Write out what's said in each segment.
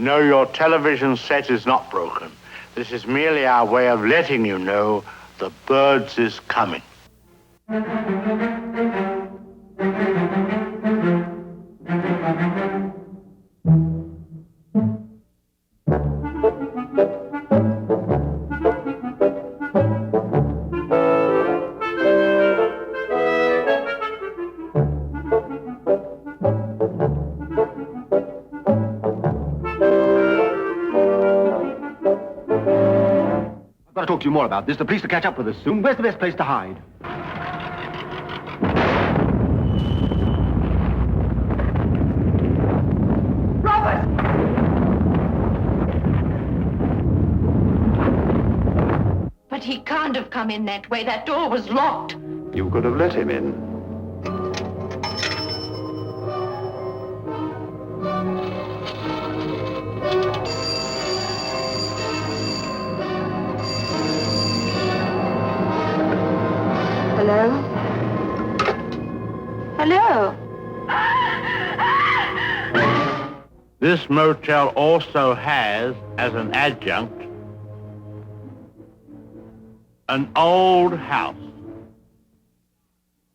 No, your television set is not broken. This is merely our way of letting you know the birds is coming. I've got to talk to you more about this. The police will catch up with us soon. Where's the best place to hide? Robert! But he can't have come in that way. That door was locked. You could have let him in. Hello? Hello? This motel also has, as an adjunct, an old house.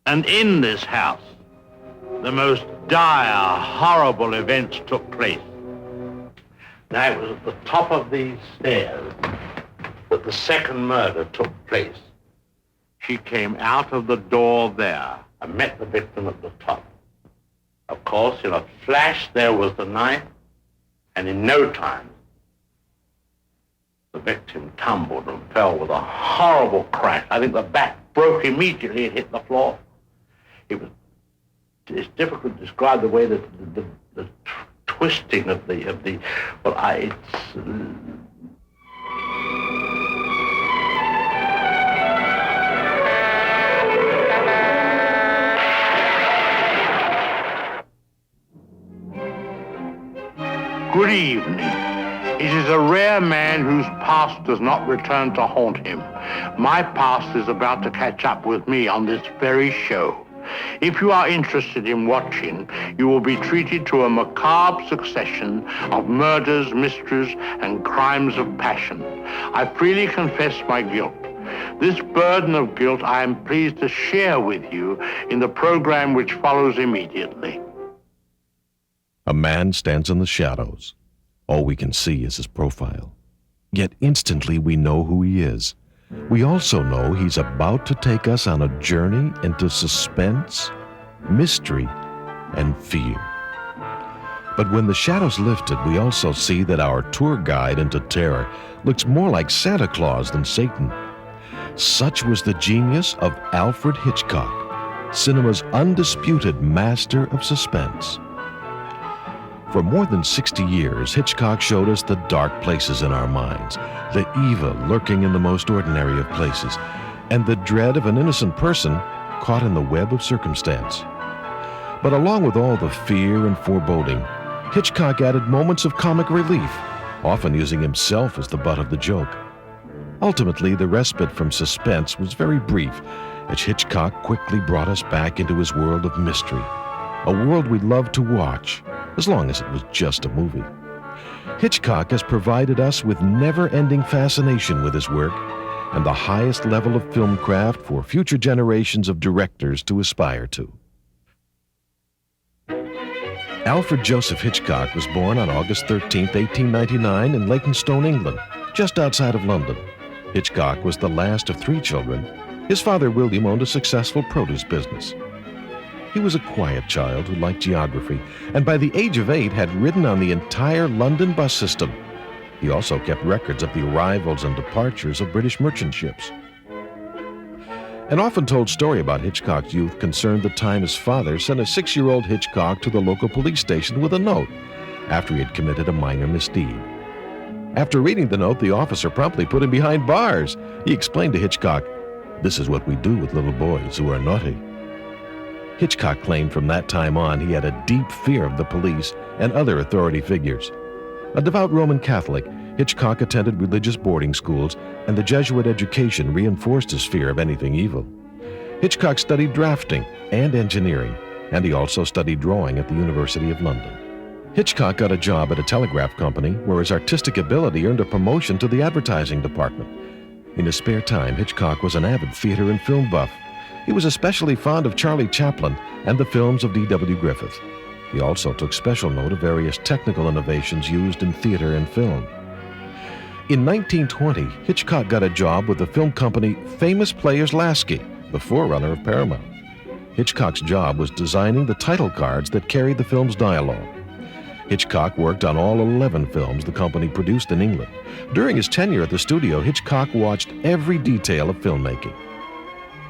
And in this house, the most dire, horrible events took place. Now, it was at the top of these stairs that the second murder took place. She came out of the door there and met the victim at the top. Of course, in a flash, there was the knife, and in no time, the victim tumbled and fell with a horrible crash. I think the back broke immediately and hit the floor. It's difficult to describe the way that the twisting of the Good evening. It is a rare man whose past does not return to haunt him. My past is about to catch up with me on this very show. If you are interested in watching, you will be treated to a macabre succession of murders, mysteries, and crimes of passion. I freely confess my guilt. This burden of guilt I am pleased to share with you in the program which follows immediately. A man stands in the shadows. All we can see is his profile. Yet instantly we know who he is. We also know he's about to take us on a journey into suspense, mystery, and fear. But when the shadows lifted, we also see that our tour guide into terror looks more like Santa Claus than Satan. Such was the genius of Alfred Hitchcock, cinema's undisputed master of suspense. For more than 60 years, Hitchcock showed us the dark places in our minds, the evil lurking in the most ordinary of places, and the dread of an innocent person caught in the web of circumstance. But along with all the fear and foreboding, Hitchcock added moments of comic relief, often using himself as the butt of the joke. Ultimately, the respite from suspense was very brief, as Hitchcock quickly brought us back into his world of mystery, a world we loved to watch, as long as it was just a movie. Hitchcock has provided us with never-ending fascination with his work and the highest level of film craft for future generations of directors to aspire to. Alfred Joseph Hitchcock was born on August 13, 1899 in Leytonstone, England, just outside of London. Hitchcock was the last of 3 children. His father, William, owned a successful produce business. He was a quiet child who liked geography, and by the age of 8 had ridden on the entire London bus system. He also kept records of the arrivals and departures of British merchant ships. An often-told story about Hitchcock's youth concerned the time his father sent a 6-year-old Hitchcock to the local police station with a note after he had committed a minor misdeed. After reading the note, the officer promptly put him behind bars. He explained to Hitchcock, "This is what we do with little boys who are naughty." Hitchcock claimed from that time on he had a deep fear of the police and other authority figures. A devout Roman Catholic, Hitchcock attended religious boarding schools, and the Jesuit education reinforced his fear of anything evil. Hitchcock studied drafting and engineering, and he also studied drawing at the University of London. Hitchcock got a job at a telegraph company where his artistic ability earned a promotion to the advertising department. In his spare time, Hitchcock was an avid theater and film buff. He was especially fond of Charlie Chaplin and the films of D.W. Griffith. He also took special note of various technical innovations used in theater and film. In 1920, Hitchcock got a job with the film company Famous Players Lasky, the forerunner of Paramount. Hitchcock's job was designing the title cards that carried the film's dialogue. Hitchcock worked on all 11 films the company produced in England. During his tenure at the studio, Hitchcock watched every detail of filmmaking.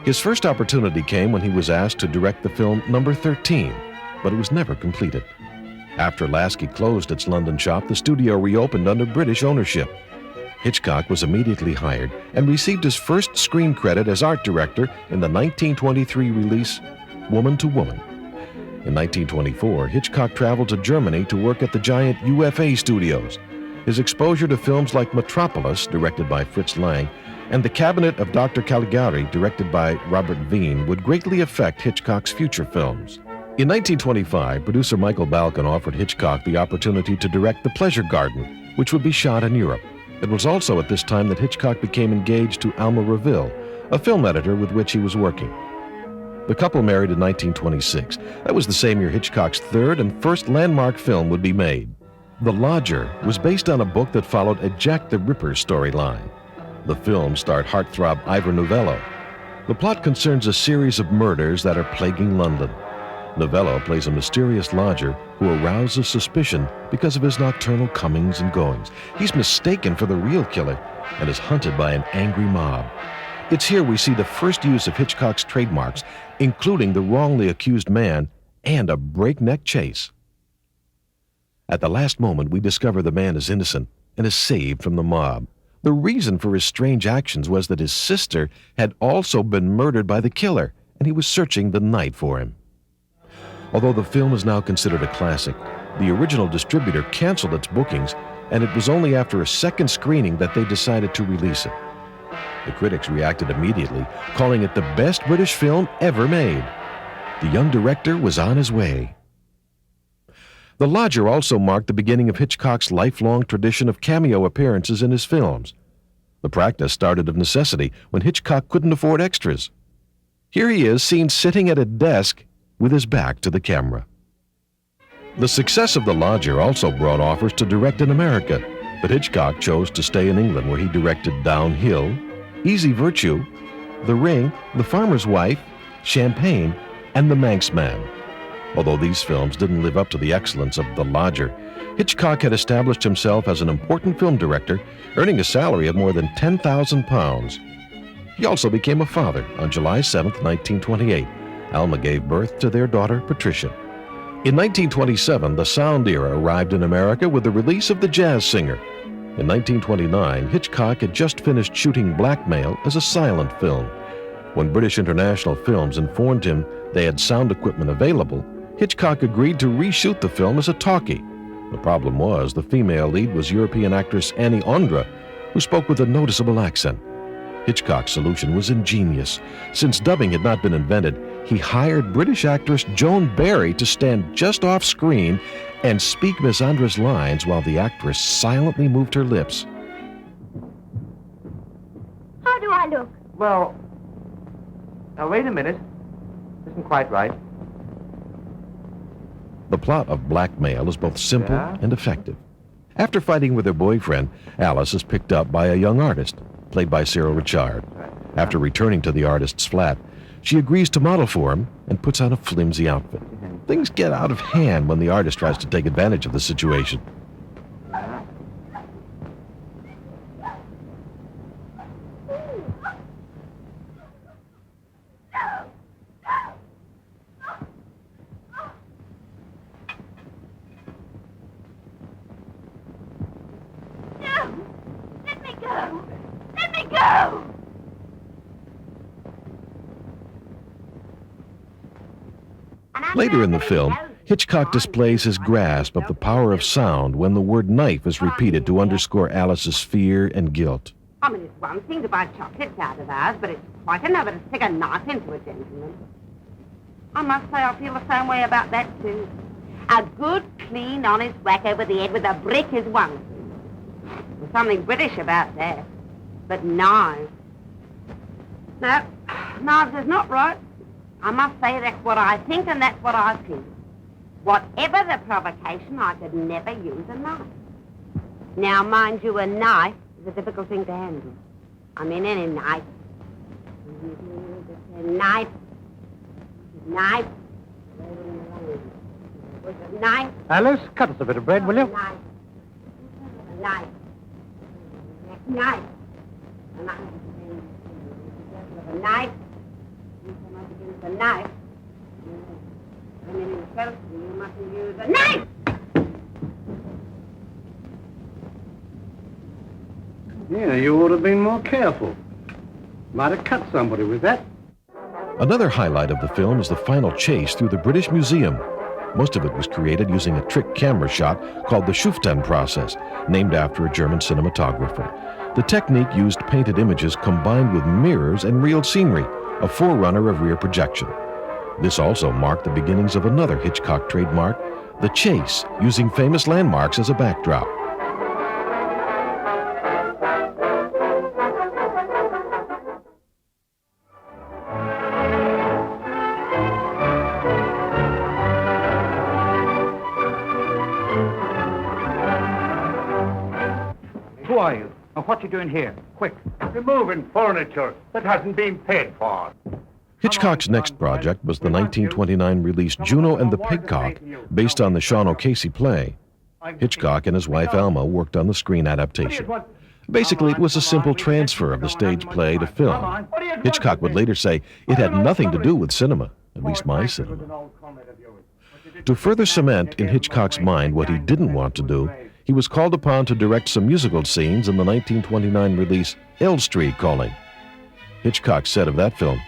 His first opportunity came when he was asked to direct the film Number 13, but it was never completed. After Lasky closed its London shop, the studio reopened under British ownership. Hitchcock was immediately hired and received his first screen credit as art director in the 1923 release Woman to Woman. In 1924, Hitchcock traveled to Germany to work at the giant UFA studios. His exposure to films like Metropolis, directed by Fritz Lang, and The Cabinet of Dr. Caligari, directed by Robert Veen, would greatly affect Hitchcock's future films. In 1925, producer Michael Balcon offered Hitchcock the opportunity to direct The Pleasure Garden, which would be shot in Europe. It was also at this time that Hitchcock became engaged to Alma Reville, a film editor with which he was working. The couple married in 1926. That was the same year Hitchcock's third and first landmark film would be made. The Lodger was based on a book that followed a Jack the Ripper storyline. The film starred heartthrob Ivor Novello. The plot concerns a series of murders that are plaguing London. Novello plays a mysterious lodger who arouses suspicion because of his nocturnal comings and goings. He's mistaken for the real killer and is hunted by an angry mob. It's here we see the first use of Hitchcock's trademarks, including the wrongly accused man and a breakneck chase. At the last moment, we discover the man is innocent and is saved from the mob. The reason for his strange actions was that his sister had also been murdered by the killer, and he was searching the night for him. Although the film is now considered a classic, the original distributor canceled its bookings, and it was only after a second screening that they decided to release it. The critics reacted immediately, calling it the best British film ever made. The young director was on his way. The Lodger also marked the beginning of Hitchcock's lifelong tradition of cameo appearances in his films. The practice started of necessity when Hitchcock couldn't afford extras. Here he is seen sitting at a desk with his back to the camera. The success of The Lodger also brought offers to direct in America, but Hitchcock chose to stay in England, where he directed Downhill, Easy Virtue, The Ring, The Farmer's Wife, Champagne, and The Manx Man. Although these films didn't live up to the excellence of The Lodger, Hitchcock had established himself as an important film director, earning a salary of more than £10,000. He also became a father on July 7, 1928. Alma gave birth to their daughter, Patricia. In 1927, the sound era arrived in America with the release of The Jazz Singer. In 1929, Hitchcock had just finished shooting Blackmail as a silent film. When British International Films informed him they had sound equipment available, Hitchcock agreed to reshoot the film as a talkie. The problem was the female lead was European actress Annie Ondra, who spoke with a noticeable accent. Hitchcock's solution was ingenious. Since dubbing had not been invented, he hired British actress Joan Barry to stand just off screen and speak Miss Ondra's lines while the actress silently moved her lips. How do I look? Well, now wait a minute. Isn't quite right. The plot of Blackmail is both simple and effective. After fighting with her boyfriend, Alice is picked up by a young artist, played by Cyril Richard. After returning to the artist's flat, she agrees to model for him and puts on a flimsy outfit. Things get out of hand when the artist tries to take advantage of the situation. Later in the film, Hitchcock displays his grasp of the power of sound when the word knife is repeated to underscore Alice's fear and guilt. I mean, it's one thing to buy chocolates out of ours, but it's quite another to stick a knife into a gentleman. I must say I feel the same way about that, too. A good, clean, honest whack over the head with a brick is one thing. There's something British about that. But knives. No, knives is not right. I must say that's what I think and that's what I feel. Whatever the provocation, I could never use a knife. Now, mind you, a knife is a difficult thing to handle. I mean, any knife. A knife. Knife. Knife. Alice, cut us a bit of bread, will you? Knife. Knife. Knife. A knife. A knife. A knife. And in Chelsea, you mustn't use a knife! Yeah, you ought to have been more careful. Might have cut somebody with that. Another highlight of the film is the final chase through the British Museum. Most of it was created using a trick camera shot called the Schuften process, named after a German cinematographer. The technique used painted images combined with mirrors and real scenery, a forerunner of rear projection. This also marked the beginnings of another Hitchcock trademark, the chase, using famous landmarks as a backdrop. Who are you? And what you doing here? Quick. Removing furniture that hasn't been paid for. Hitchcock's next project was the 1929 release Juno and the Pigcock, based on the Sean O'Casey play. Hitchcock and his wife Alma worked on the screen adaptation. Basically, it was a simple transfer of the stage play to film. Hitchcock would later say it had nothing to do with cinema, at least my cinema. To further cement in Hitchcock's mind what he didn't want to do, he was called upon to direct some musical scenes in the 1929 release L Street Calling. Hitchcock said of that film,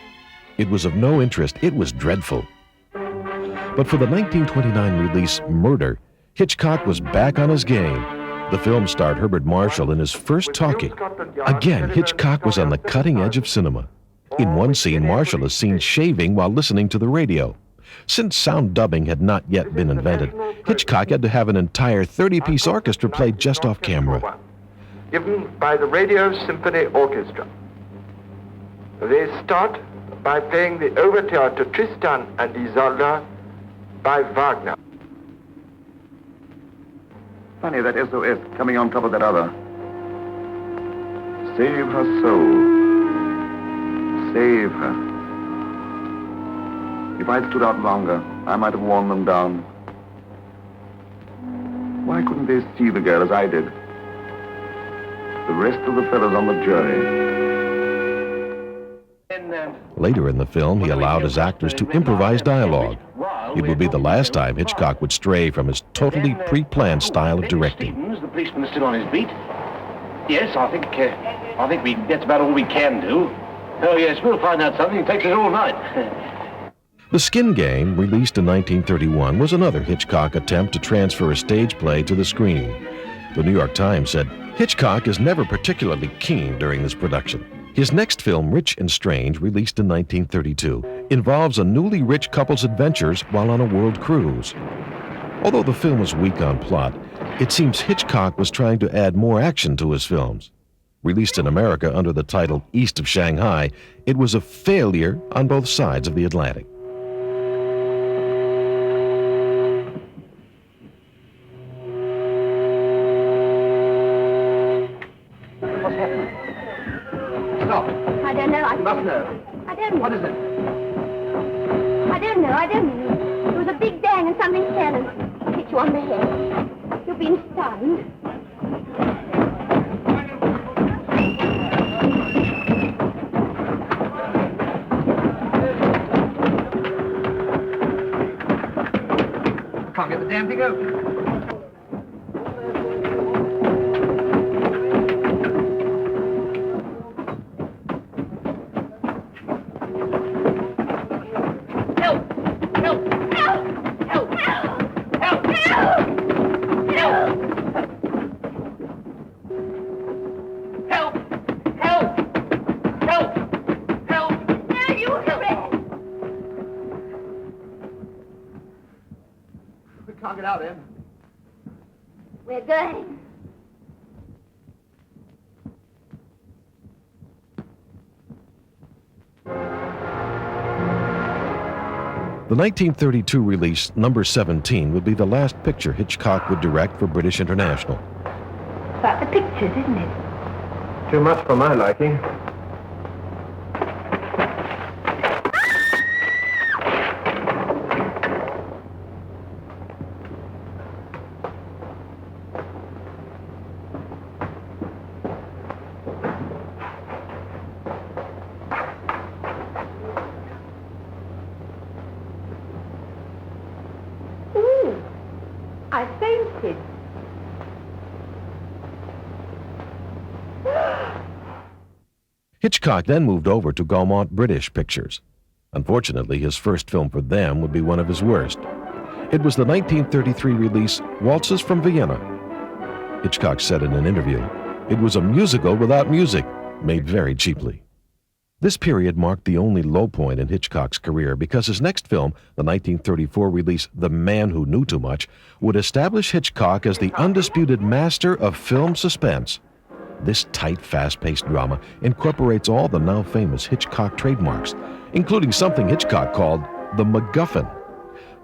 "It was of no interest, it was dreadful." But for the 1929 release Murder, Hitchcock was back on his game. The film starred Herbert Marshall in his first talkie. Again, Hitchcock was on the cutting edge of cinema. In one scene, Marshall is seen shaving while listening to the radio. Since sound dubbing had not yet been invented, Hitchcock had to have an entire 30-piece orchestra played just off camera. Given by the Radio Symphony Orchestra. They start by playing the overture to Tristan and Isolde by Wagner. Funny, that SOS coming on top of that other. Save her soul. Save her. If I'd stood out longer, I might have worn them down. Why couldn't they see the girl as I did? The rest of the fellows on the jury. Later in the film, he allowed his actors to improvise dialogue. It would be the last time Hitchcock would stray from his totally pre-planned style of directing. The policeman is still on his beat. Yes, I think that's about all we can do. Oh, yes, we'll find out something. It takes us all night. The Skin Game, released in 1931, was another Hitchcock attempt to transfer a stage play to the screen. The New York Times said, Hitchcock is never particularly keen during this production. His next film, Rich and Strange, released in 1932, involves a newly rich couple's adventures while on a world cruise. Although the film was weak on plot, it seems Hitchcock was trying to add more action to his films. Released in America under the title East of Shanghai, it was a failure on both sides of the Atlantic. I don't know. There was a big bang and something fell and hit you on the head. You've been stunned. Can't get the damn thing open. without him. We're going. The 1932 release, number 17, would be the last picture Hitchcock would direct for British International. About the pictures, isn't it? Too much for my liking. I fainted. Hitchcock then moved over to Gaumont British Pictures. Unfortunately, his first film for them would be one of his worst. It was the 1933 release Waltzes from Vienna. Hitchcock said in an interview, "It was a musical without music, made very cheaply." This period marked the only low point in Hitchcock's career because his next film, the 1934 release The Man Who Knew Too Much, would establish Hitchcock as the undisputed master of film suspense. This tight, fast-paced drama incorporates all the now famous Hitchcock trademarks, including something Hitchcock called the MacGuffin.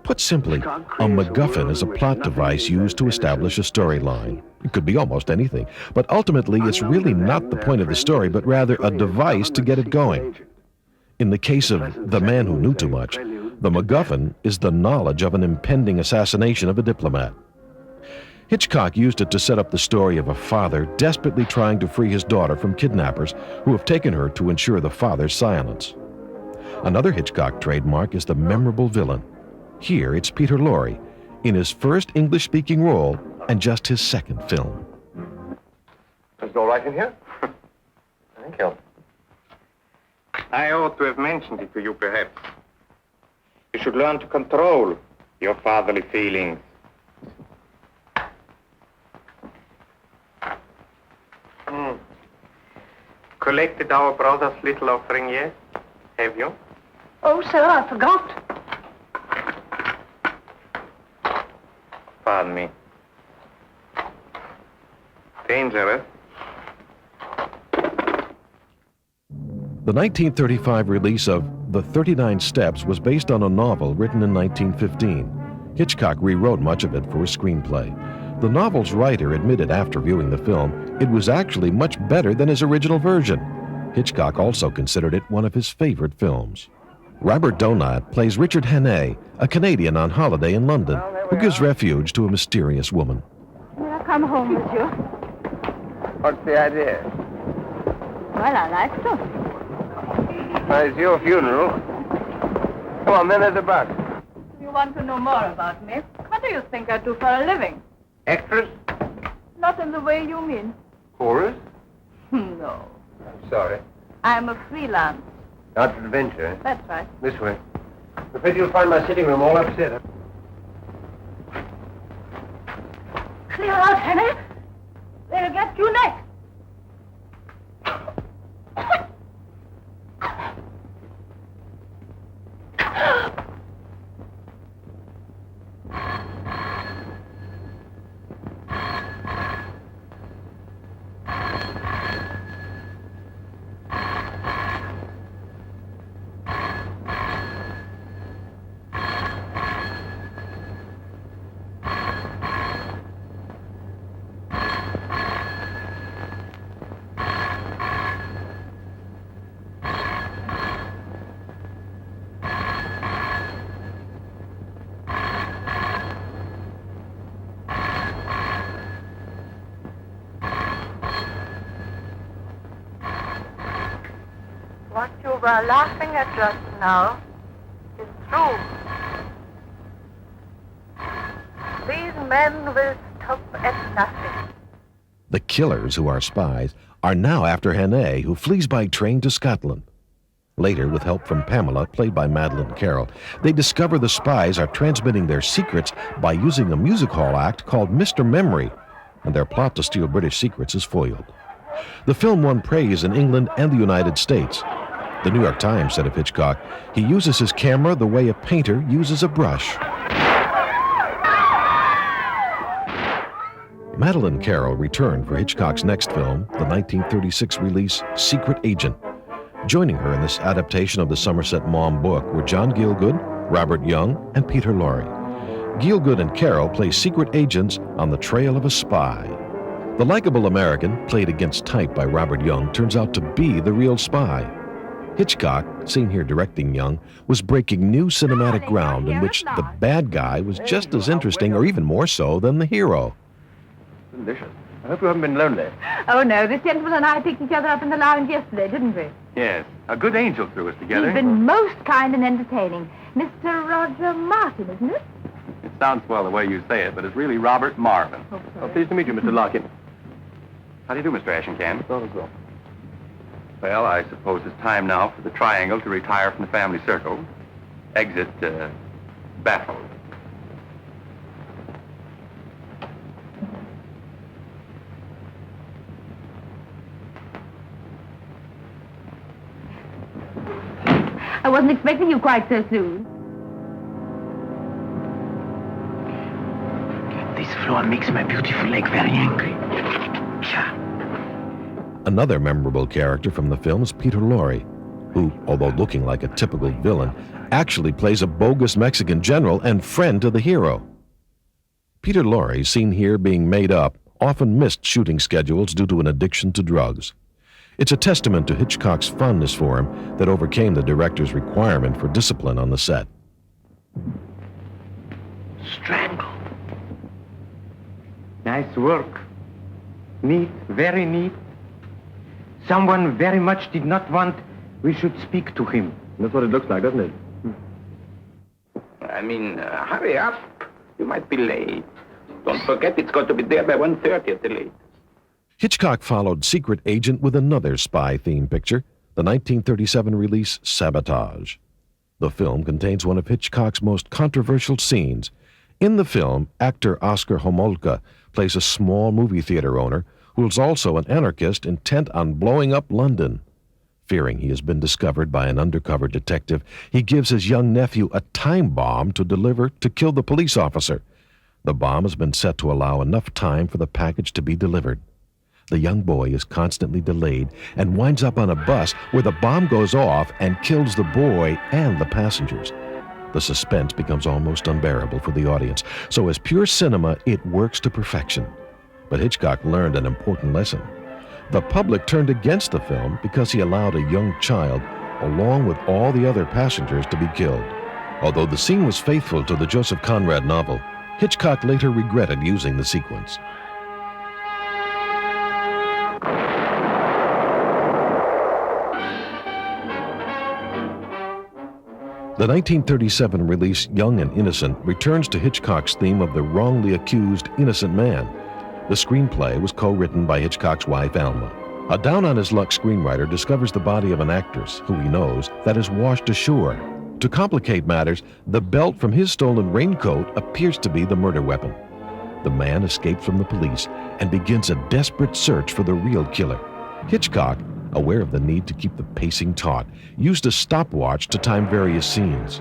Put simply, a MacGuffin is a plot device used to establish a storyline. It could be almost anything, but ultimately it's really not the point of the story, but rather a device to get it going. In the case of The Man Who Knew Too Much, the MacGuffin is the knowledge of an impending assassination of a diplomat. Hitchcock used it to set up the story of a father desperately trying to free his daughter from kidnappers who have taken her to ensure the father's silence. Another Hitchcock trademark is the memorable villain. Here it's Peter Lorre, in his first English-speaking role and just his second film. Is it all right in here? Thank you. I ought to have mentioned it to you, perhaps. You should learn to control your fatherly feelings. Collected our brother's little offering yet? Have you? Oh, sir, I forgot. Pardon me. Dangerous. The 1935 release of The 39 Steps was based on a novel written in 1915. Hitchcock rewrote much of it for his screenplay. The novel's writer admitted after viewing the film it was actually much better than his original version. Hitchcock also considered it one of his favorite films. Robert Donat plays Richard Hannay, a Canadian on holiday in London, who gives refuge to a mysterious woman. Will I come home with you? What's the idea? Well, I like to. Well, it's your funeral. Come on, then, there's a bus. You want to know more about me? What do you think I do for a living? Actress? Not in the way you mean. Chorus? No. I'm sorry. I'm a freelance. Out for adventure, eh? That's right. This way. I'm afraid you'll find my sitting room all upset. Clear out, Henry. They'll get you next. What you were laughing at just now is true. These men will stop at nothing. The killers, who are spies, are now after Hannay, who flees by train to Scotland. Later, with help from Pamela, played by Madeleine Carroll, they discover the spies are transmitting their secrets by using a music hall act called Mr. Memory, and their plot to steal British secrets is foiled. The film won praise in England and the United States. The New York Times said of Hitchcock, he uses his camera the way a painter uses a brush. Madeleine Carroll returned for Hitchcock's next film, the 1936 release Secret Agent. Joining her in this adaptation of the Somerset Maugham book were John Gielgud, Robert Young, and Peter Lorre. Gielgud and Carroll play secret agents on the trail of a spy. The likable American, played against type by Robert Young, turns out to be the real spy. Hitchcock, seen here directing Young, was breaking new cinematic ground in which the bad guy was just as interesting or even more so than the hero. Delicious. I hope you haven't been lonely. Oh, no. This gentleman and I picked each other up in the lounge yesterday, didn't we? Yes. A good angel threw us together. He's been most kind and entertaining. Mr. Roger Martin, isn't it? It sounds well the way you say it, but it's really Robert Marvin. Oh, Pleased to meet you, Mr. Larkin. How do you do, Mr. Ashencan? Well, I suppose it's time now for the triangle to retire from the family circle. Exit, baffled. I wasn't expecting you quite so soon. This floor makes my beautiful leg very angry. Another memorable character from the film is Peter Lorre, who, although looking like a typical villain, actually plays a bogus Mexican general and friend to the hero. Peter Lorre, seen here being made up, often missed shooting schedules due to an addiction to drugs. It's a testament to Hitchcock's fondness for him that overcame the director's requirement for discipline on the set. Strangle. Nice work. Neat, very neat. Someone very much did not want we should speak to him. That's what it looks like, doesn't it? I mean, hurry up. You might be late. Don't forget it's got to be there by 1:30 at the latest. Hitchcock followed Secret Agent with another spy-themed picture, the 1937 release Sabotage. The film contains one of Hitchcock's most controversial scenes. In the film, actor Oscar Homolka plays a small movie theater owner who is also an anarchist intent on blowing up London. Fearing he has been discovered by an undercover detective, he gives his young nephew a time bomb to deliver to kill the police officer. The bomb has been set to allow enough time for the package to be delivered. The young boy is constantly delayed and winds up on a bus where the bomb goes off and kills the boy and the passengers. The suspense becomes almost unbearable for the audience, so as pure cinema, it works to perfection. But Hitchcock learned an important lesson. The public turned against the film because he allowed a young child, along with all the other passengers, to be killed. Although the scene was faithful to the Joseph Conrad novel, Hitchcock later regretted using the sequence. The 1937 release Young and Innocent returns to Hitchcock's theme of the wrongly accused innocent man. The screenplay was co-written by Hitchcock's wife, Alma. A down-on-his-luck screenwriter discovers the body of an actress, who he knows, that is washed ashore. To complicate matters, the belt from his stolen raincoat appears to be the murder weapon. The man escapes from the police and begins a desperate search for the real killer. Hitchcock, aware of the need to keep the pacing taut, used a stopwatch to time various scenes.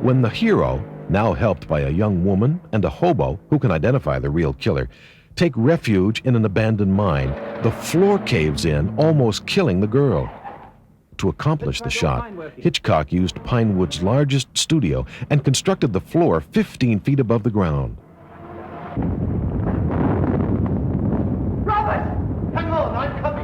When the hero, now helped by a young woman and a hobo who can identify the real killer, take refuge in an abandoned mine, the floor caves in, almost killing the girl. To accomplish the shot, Hitchcock used Pinewood's largest studio and constructed the floor 15 feet above the ground. Robert! Hang on, I'm coming!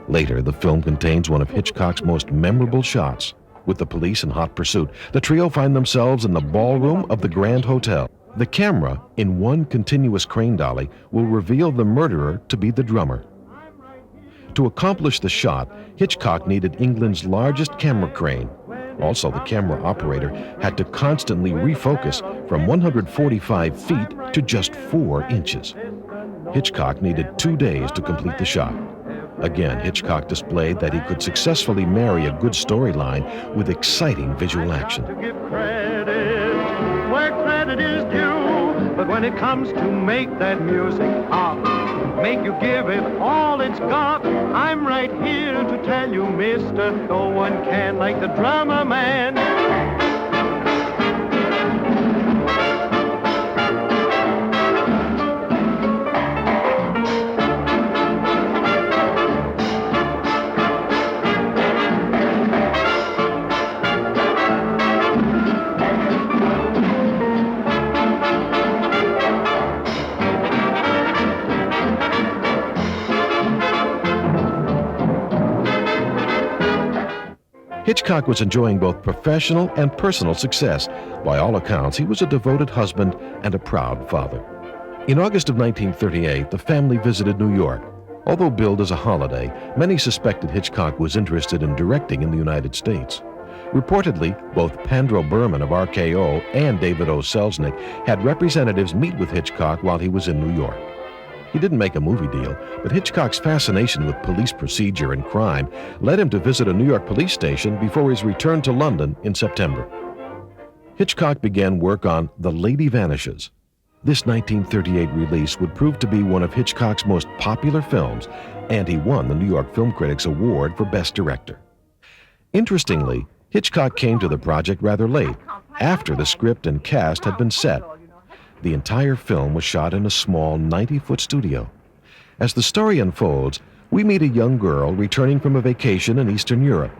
Later, the film contains one of Hitchcock's most memorable shots. With the police in hot pursuit, the trio find themselves in the ballroom of the Grand Hotel. The camera, in one continuous crane dolly, will reveal the murderer to be the drummer. To accomplish the shot, Hitchcock needed England's largest camera crane. Also, the camera operator had to constantly refocus from 145 feet to just 4 inches. Hitchcock needed 2 days to complete the shot. Again, Hitchcock displayed that he could successfully marry a good storyline with exciting visual action. To give credit where credit is due, but when it comes to make that music pop, make you give it all it's got, I'm right here to tell you, mister, no one can like the drummer man. Hitchcock was enjoying both professional and personal success. By all accounts, he was a devoted husband and a proud father. In August of 1938, the family visited New York. Although billed as a holiday, many suspected Hitchcock was interested in directing in the United States. Reportedly, both Pandro Berman of RKO and David O. Selznick had representatives meet with Hitchcock while he was in New York. He didn't make a movie deal, but Hitchcock's fascination with police procedure and crime led him to visit a New York police station before his return to London in September. Hitchcock began work on The Lady Vanishes. This 1938 release would prove to be one of Hitchcock's most popular films, and he won the New York Film Critics Award for Best Director. Interestingly, Hitchcock came to the project rather late, after the script and cast had been set. The entire film was shot in a small 90-foot studio. As the story unfolds, we meet a young girl returning from a vacation in Eastern Europe.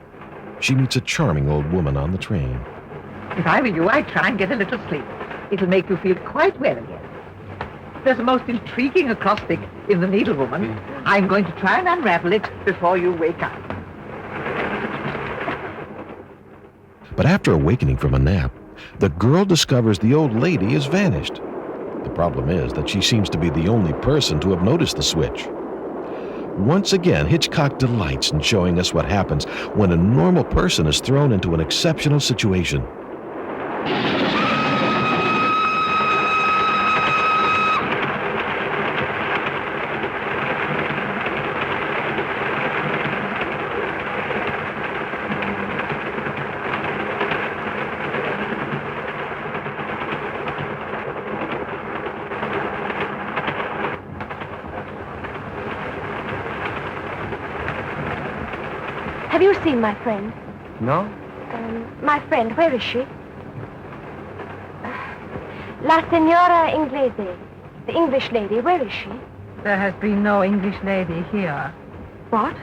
She meets a charming old woman on the train. If I were you, I'd try and get a little sleep. It'll make you feel quite well again. There's a most intriguing acrostic in The Needlewoman. I'm going to try and unravel it before you wake up. But after awakening from a nap, the girl discovers the old lady has vanished. The problem is that she seems to be the only person to have noticed the switch. Once again, Hitchcock delights in showing us what happens when a normal person is thrown into an exceptional situation. Have you seen my friend? No? My friend, where is she? La Signora Inglese, the English lady, where is she? There has been no English lady here. What?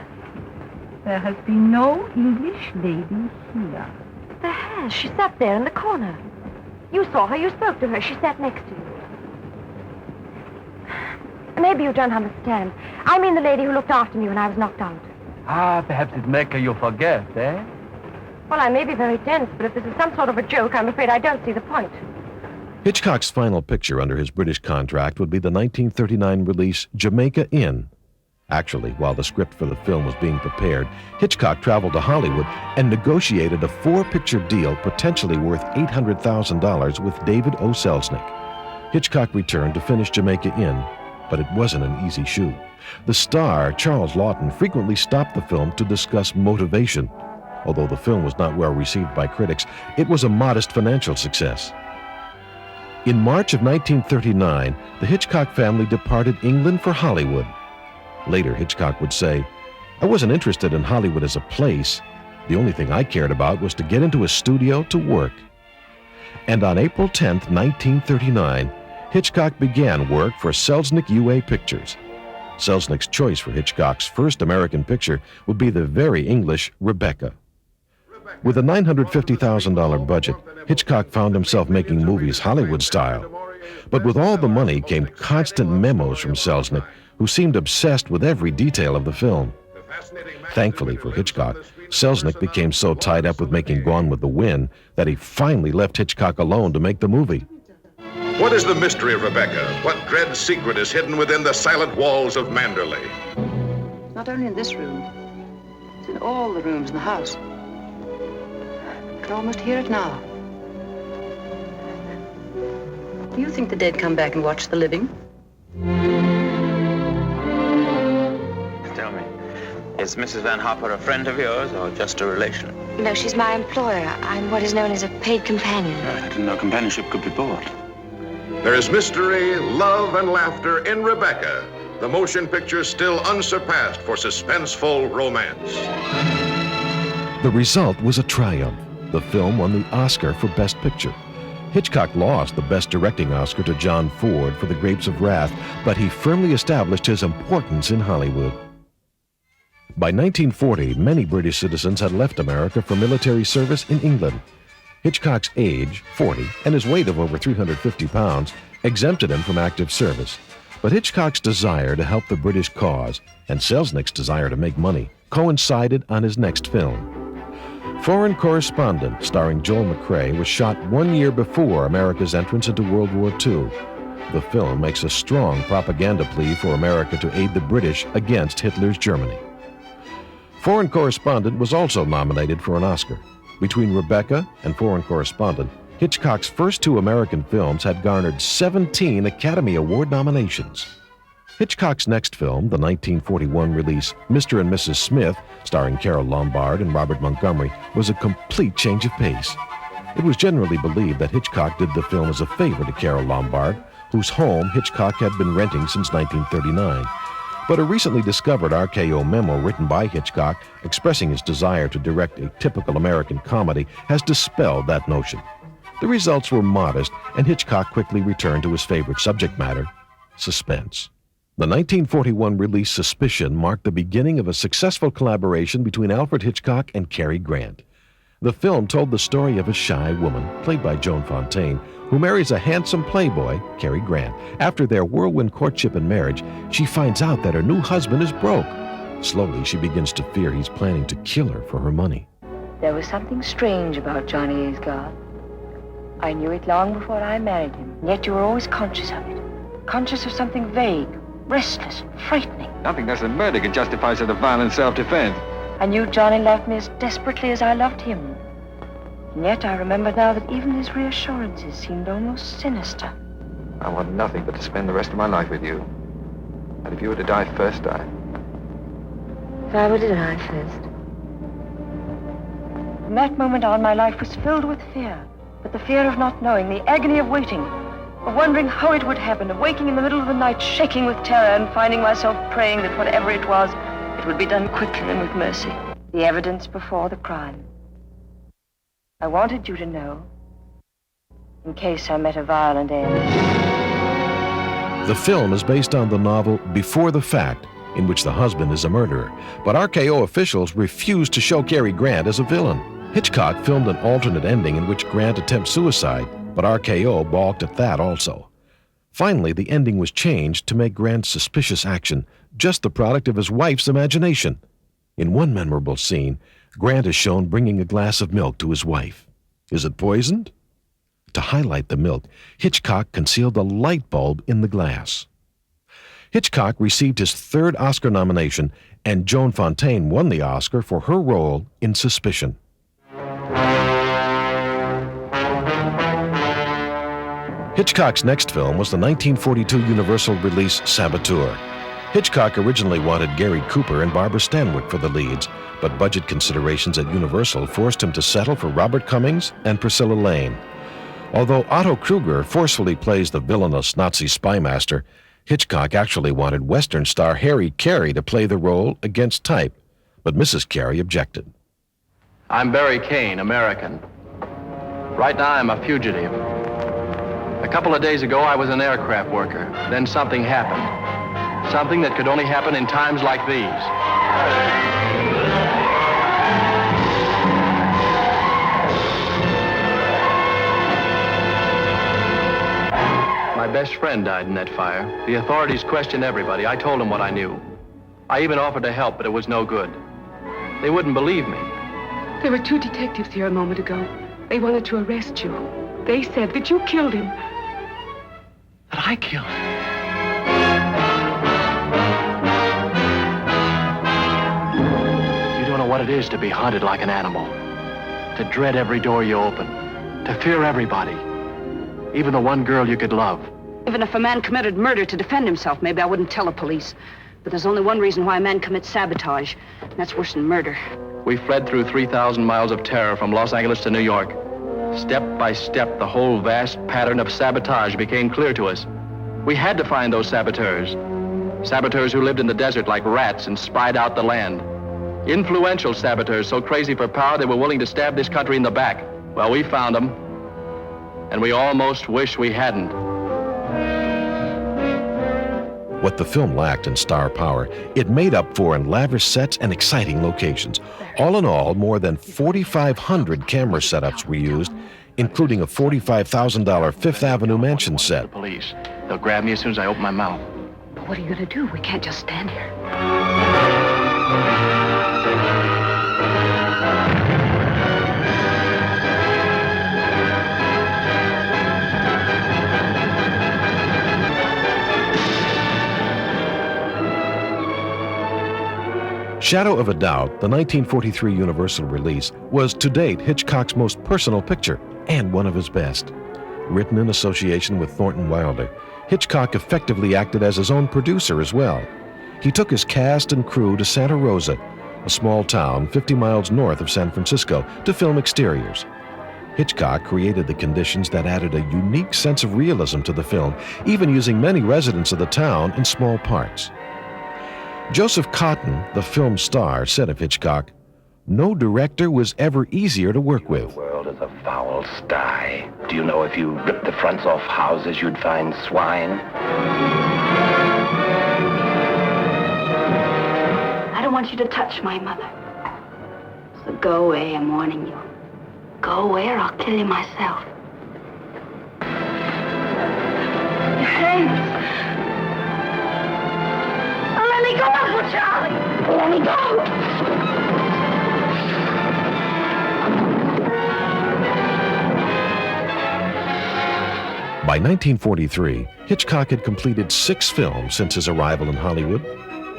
There has been no English lady here. There has. She sat there in the corner. You saw her, you spoke to her, she sat next to you. Maybe you don't understand. I mean the lady who looked after me when I was knocked out. Ah, perhaps it make you forget, eh? Well, I may be very dense, but if this is some sort of a joke, I'm afraid I don't see the point. Hitchcock's final picture under his British contract would be the 1939 release Jamaica Inn. Actually, while the script for the film was being prepared, Hitchcock traveled to Hollywood and negotiated a 4-picture deal potentially worth $800,000 with David O. Selznick. Hitchcock returned to finish Jamaica Inn, but it wasn't an easy shoot. The star, Charles Lawton, frequently stopped the film to discuss motivation. Although the film was not well received by critics, it was a modest financial success. In March of 1939, the Hitchcock family departed England for Hollywood. Later, Hitchcock would say, "I wasn't interested in Hollywood as a place. The only thing I cared about was to get into a studio to work." And on April 10, 1939, Hitchcock began work for Selznick UA Pictures. Selznick's choice for Hitchcock's first American picture would be the very English Rebecca. With a $950,000 budget, Hitchcock found himself making movies Hollywood style. But with all the money came constant memos from Selznick, who seemed obsessed with every detail of the film. Thankfully for Hitchcock, Selznick became so tied up with making Gone with the Wind that he finally left Hitchcock alone to make the movie. What is the mystery of Rebecca? What dread secret is hidden within the silent walls of Manderley? not only in this room, it's in all the rooms in the house. I can almost hear it now. Do you think the dead come back and watch the living? Tell me, is Mrs. Van Hopper a friend of yours or just a relation? No, she's my employer. I'm what is known as a paid companion. Right, I didn't know companionship could be bought. There is mystery, love, and laughter in Rebecca, the motion picture still unsurpassed for suspenseful romance. The result was a triumph. The film won the Oscar for Best Picture. Hitchcock lost the Best Directing Oscar to John Ford for The Grapes of Wrath, but he firmly established his importance in Hollywood. By 1940, many British citizens had left America for military service in England. Hitchcock's age, 40, and his weight of over 350 pounds exempted him from active service. But Hitchcock's desire to help the British cause and Selznick's desire to make money coincided on his next film. Foreign Correspondent, starring Joel McCrea, was shot 1 year before America's entrance into World War II. The film makes a strong propaganda plea for America to aid the British against Hitler's Germany. Foreign Correspondent was also nominated for an Oscar. Between Rebecca and Foreign Correspondent, Hitchcock's first two American films had garnered 17 Academy Award nominations. Hitchcock's next film, the 1941 release Mr. and Mrs. Smith, starring Carole Lombard and Robert Montgomery, was a complete change of pace. It was generally believed that Hitchcock did the film as a favor to Carole Lombard, whose home Hitchcock had been renting since 1939. But a recently discovered RKO memo written by Hitchcock expressing his desire to direct a typical American comedy has dispelled that notion. The results were modest, and Hitchcock quickly returned to his favorite subject matter, suspense. The 1941 release Suspicion marked the beginning of a successful collaboration between Alfred Hitchcock and Cary Grant. The film told the story of a shy woman, played by Joan Fontaine, who marries a handsome playboy, Cary Grant. After their whirlwind courtship and marriage, she finds out that her new husband is broke. Slowly, she begins to fear he's planning to kill her for her money. There was something strange about Johnny Aysgarth. I knew it long before I married him, yet you were always conscious of it. Conscious of something vague, restless, frightening. Nothing less than murder can justify such a violent self-defense. I knew Johnny loved me as desperately as I loved him. And yet I remember now that even his reassurances seemed almost sinister. I want nothing but to spend the rest of my life with you. And if you were to die first, If I were to die first. From that moment on, my life was filled with fear. But the fear of not knowing, the agony of waiting, of wondering how it would happen, of waking in the middle of the night, shaking with terror, and finding myself praying that whatever it was, it would be done quickly and with mercy. The evidence before the crime. I wanted you to know, in case I met a violent end. The film is based on the novel Before the Fact, in which the husband is a murderer, but RKO officials refused to show Cary Grant as a villain. Hitchcock filmed an alternate ending in which Grant attempts suicide, but RKO balked at that also. Finally, the ending was changed to make Grant's suspicious action just the product of his wife's imagination. In one memorable scene, Grant is shown bringing a glass of milk to his wife. Is it poisoned? To highlight the milk, Hitchcock concealed a light bulb in the glass. Hitchcock received his third Oscar nomination, and Joan Fontaine won the Oscar for her role in Suspicion. Hitchcock's next film was the 1942 Universal release Sabotage. Hitchcock originally wanted Gary Cooper and Barbara Stanwyck for the leads, but budget considerations at Universal forced him to settle for Robert Cummings and Priscilla Lane. Although Otto Kruger forcefully plays the villainous Nazi spy master, Hitchcock actually wanted Western star Harry Carey to play the role against type, but Mrs. Carey objected. I'm Barry Kane, American. Right now I'm a fugitive. A couple of days ago I was an aircraft worker. Then something happened. Something that could only happen in times like these. My best friend died in that fire. The authorities questioned everybody. I told them what I knew. I even offered to help, but it was no good. They wouldn't believe me. There were 2 detectives here a moment ago. They wanted to arrest you. They said that you killed him. That I killed him? what it is to be hunted like an animal, to dread every door you open, to fear everybody, even the one girl you could love. Even if a man committed murder to defend himself, maybe I wouldn't tell the police. But there's only one reason why a man commits sabotage, and that's worse than murder. We fled through 3,000 miles of terror from Los Angeles to New York. Step by step, the whole vast pattern of sabotage became clear to us. We had to find those saboteurs. Saboteurs who lived in the desert like rats and spied out the land. Influential saboteurs so crazy for power they were willing to stab this country in the back. Well, we found them, and we almost wish we hadn't. What the film lacked in star power, it made up for in lavish sets and exciting locations. All in all, more than 4,500 camera setups were used, including a $45,000 Fifth Avenue mansion set. Police. They'll grab me as soon as I open my mouth. But what are you going to do? We can't just stand here. Shadow of a Doubt, the 1943 Universal release, was to date Hitchcock's most personal picture and one of his best. Written in association with Thornton Wilder, Hitchcock effectively acted as his own producer as well. He took his cast and crew to Santa Rosa, a small town 50 miles north of San Francisco, to film exteriors. Hitchcock created the conditions that added a unique sense of realism to the film, even using many residents of the town in small parts. Joseph Cotten, the film star, said of Hitchcock, "No director was ever easier to work with." The world is a foul sty. Do you know if you ripped the fronts off houses, you'd find swine? I don't want you to touch my mother. So go away, I'm warning you. Go away or I'll kill you myself. Your hands. Let me go, Uncle Charlie. Let me go. By 1943, Hitchcock had completed 6 films since his arrival in Hollywood.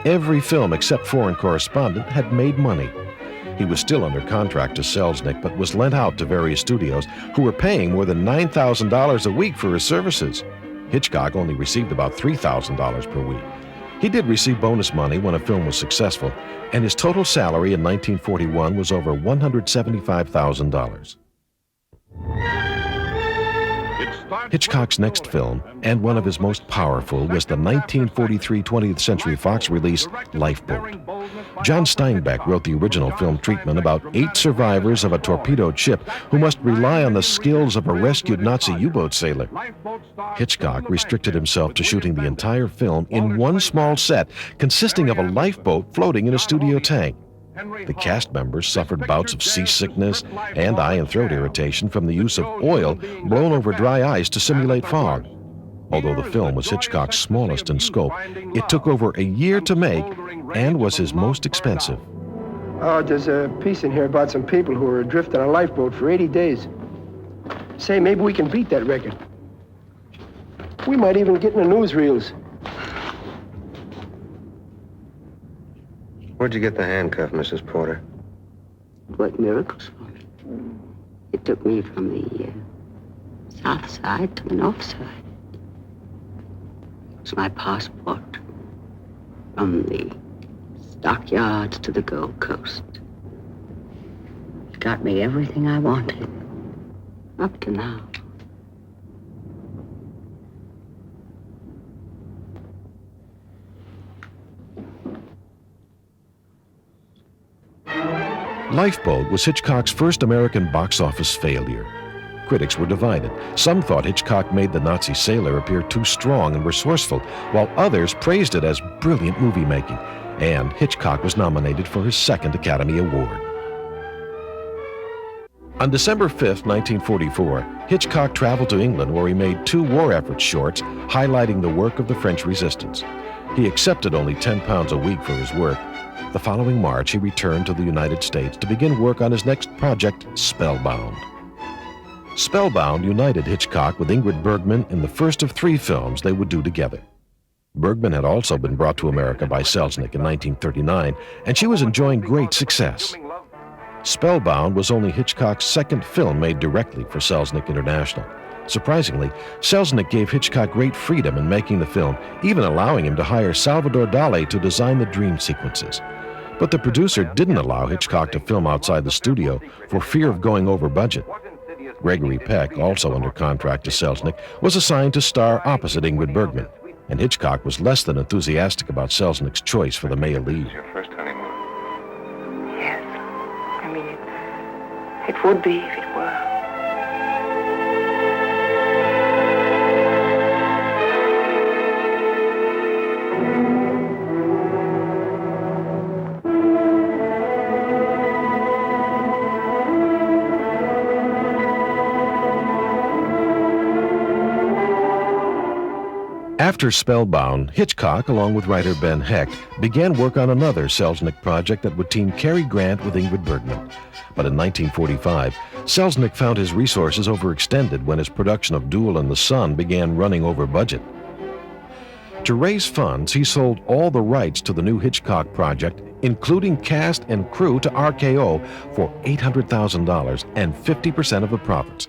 Every film except Foreign Correspondent had made money. He was still under contract to Selznick, but was lent out to various studios who were paying more than $9,000 a week for his services. Hitchcock only received about $3,000 per week. He did receive bonus money when a film was successful, and his total salary in 1941 was over $175,000. Hitchcock's next film, and one of his most powerful, was the 1943 20th Century Fox release, Lifeboat. John Steinbeck wrote the original film treatment about 8 survivors of a torpedoed ship who must rely on the skills of a rescued Nazi U-boat sailor. Hitchcock restricted himself to shooting the entire film in one small set, consisting of a lifeboat floating in a studio tank. The cast members suffered bouts of seasickness and eye and throat irritation from the use of oil blown over dry ice to simulate fog. Although the film was Hitchcock's smallest in scope, it took over a year to make and was his most expensive. Oh, there's a piece in here about some people who were adrift on a lifeboat for 80 days. Say, maybe we can beat that record. We might even get in the newsreels. Where'd you get the handcuff, Mrs. Porter? What miracles for me. It took me from the south side to the north side. It was my passport from the stockyards to the Gold Coast. It got me everything I wanted, up to now. Lifeboat was Hitchcock's first American box office failure. Critics were divided. Some thought Hitchcock made the Nazi sailor appear too strong and resourceful, while others praised it as brilliant movie-making, and Hitchcock was nominated for his second Academy Award. On December 5, 1944, Hitchcock traveled to England where he made 2 war effort shorts highlighting the work of the French resistance. He accepted only £10 a week for his work. The following March, he returned to the United States to begin work on his next project, Spellbound. Spellbound united Hitchcock with Ingrid Bergman in the first of 3 films they would do together. Bergman had also been brought to America by Selznick in 1939, and she was enjoying great success. Spellbound was only Hitchcock's second film made directly for Selznick International. Surprisingly, Selznick gave Hitchcock great freedom in making the film, even allowing him to hire Salvador Dali to design the dream sequences. But the producer didn't allow Hitchcock to film outside the studio for fear of going over budget. Gregory Peck, also under contract to Selznick, was assigned to star opposite Ingrid Bergman, and Hitchcock was less than enthusiastic about Selznick's choice for the male lead. Your first honeymoon. Yes. I mean, it would be if it were. After Spellbound, Hitchcock, along with writer Ben Hecht, began work on another Selznick project that would team Cary Grant with Ingrid Bergman. But in 1945, Selznick found his resources overextended when his production of Duel in the Sun began running over budget. To raise funds, he sold all the rights to the new Hitchcock project, including cast and crew, to RKO for $800,000 and 50% of the profits.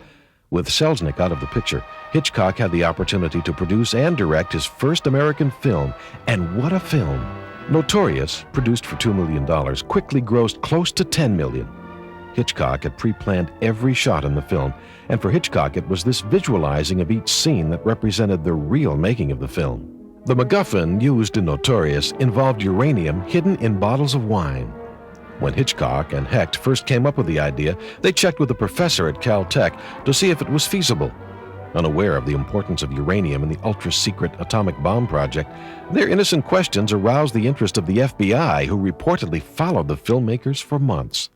With Selznick out of the picture, Hitchcock had the opportunity to produce and direct his first American film, and what a film! Notorious, produced for $2 million, quickly grossed close to $10 million. Hitchcock had pre-planned every shot in the film, and for Hitchcock it was this visualizing of each scene that represented the real making of the film. The MacGuffin used in Notorious involved uranium hidden in bottles of wine. When Hitchcock and Hecht first came up with the idea, they checked with a professor at Caltech to see if it was feasible. Unaware of the importance of uranium in the ultra-secret atomic bomb project, their innocent questions aroused the interest of the FBI, who reportedly followed the filmmakers for months.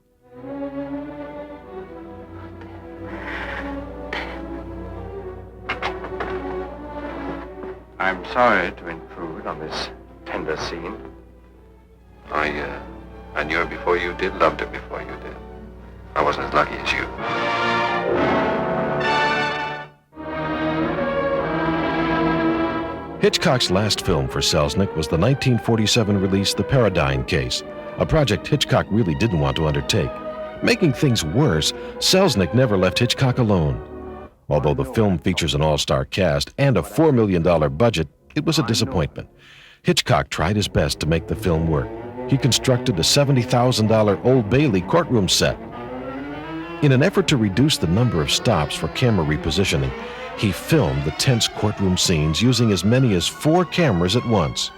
I'm sorry to intrude on this tender scene. I knew her before you did, loved her before you did. I wasn't as lucky as you. Hitchcock's last film for Selznick was the 1947 release The Paradigm Case, a project Hitchcock really didn't want to undertake. Making things worse, Selznick never left Hitchcock alone. Although the film features an all-star cast and a $4 million budget, it was a disappointment. Hitchcock tried his best to make the film work. He constructed a $70,000 Old Bailey courtroom set. In an effort to reduce the number of stops for camera repositioning, he filmed the tense courtroom scenes using as many as 4 cameras at once.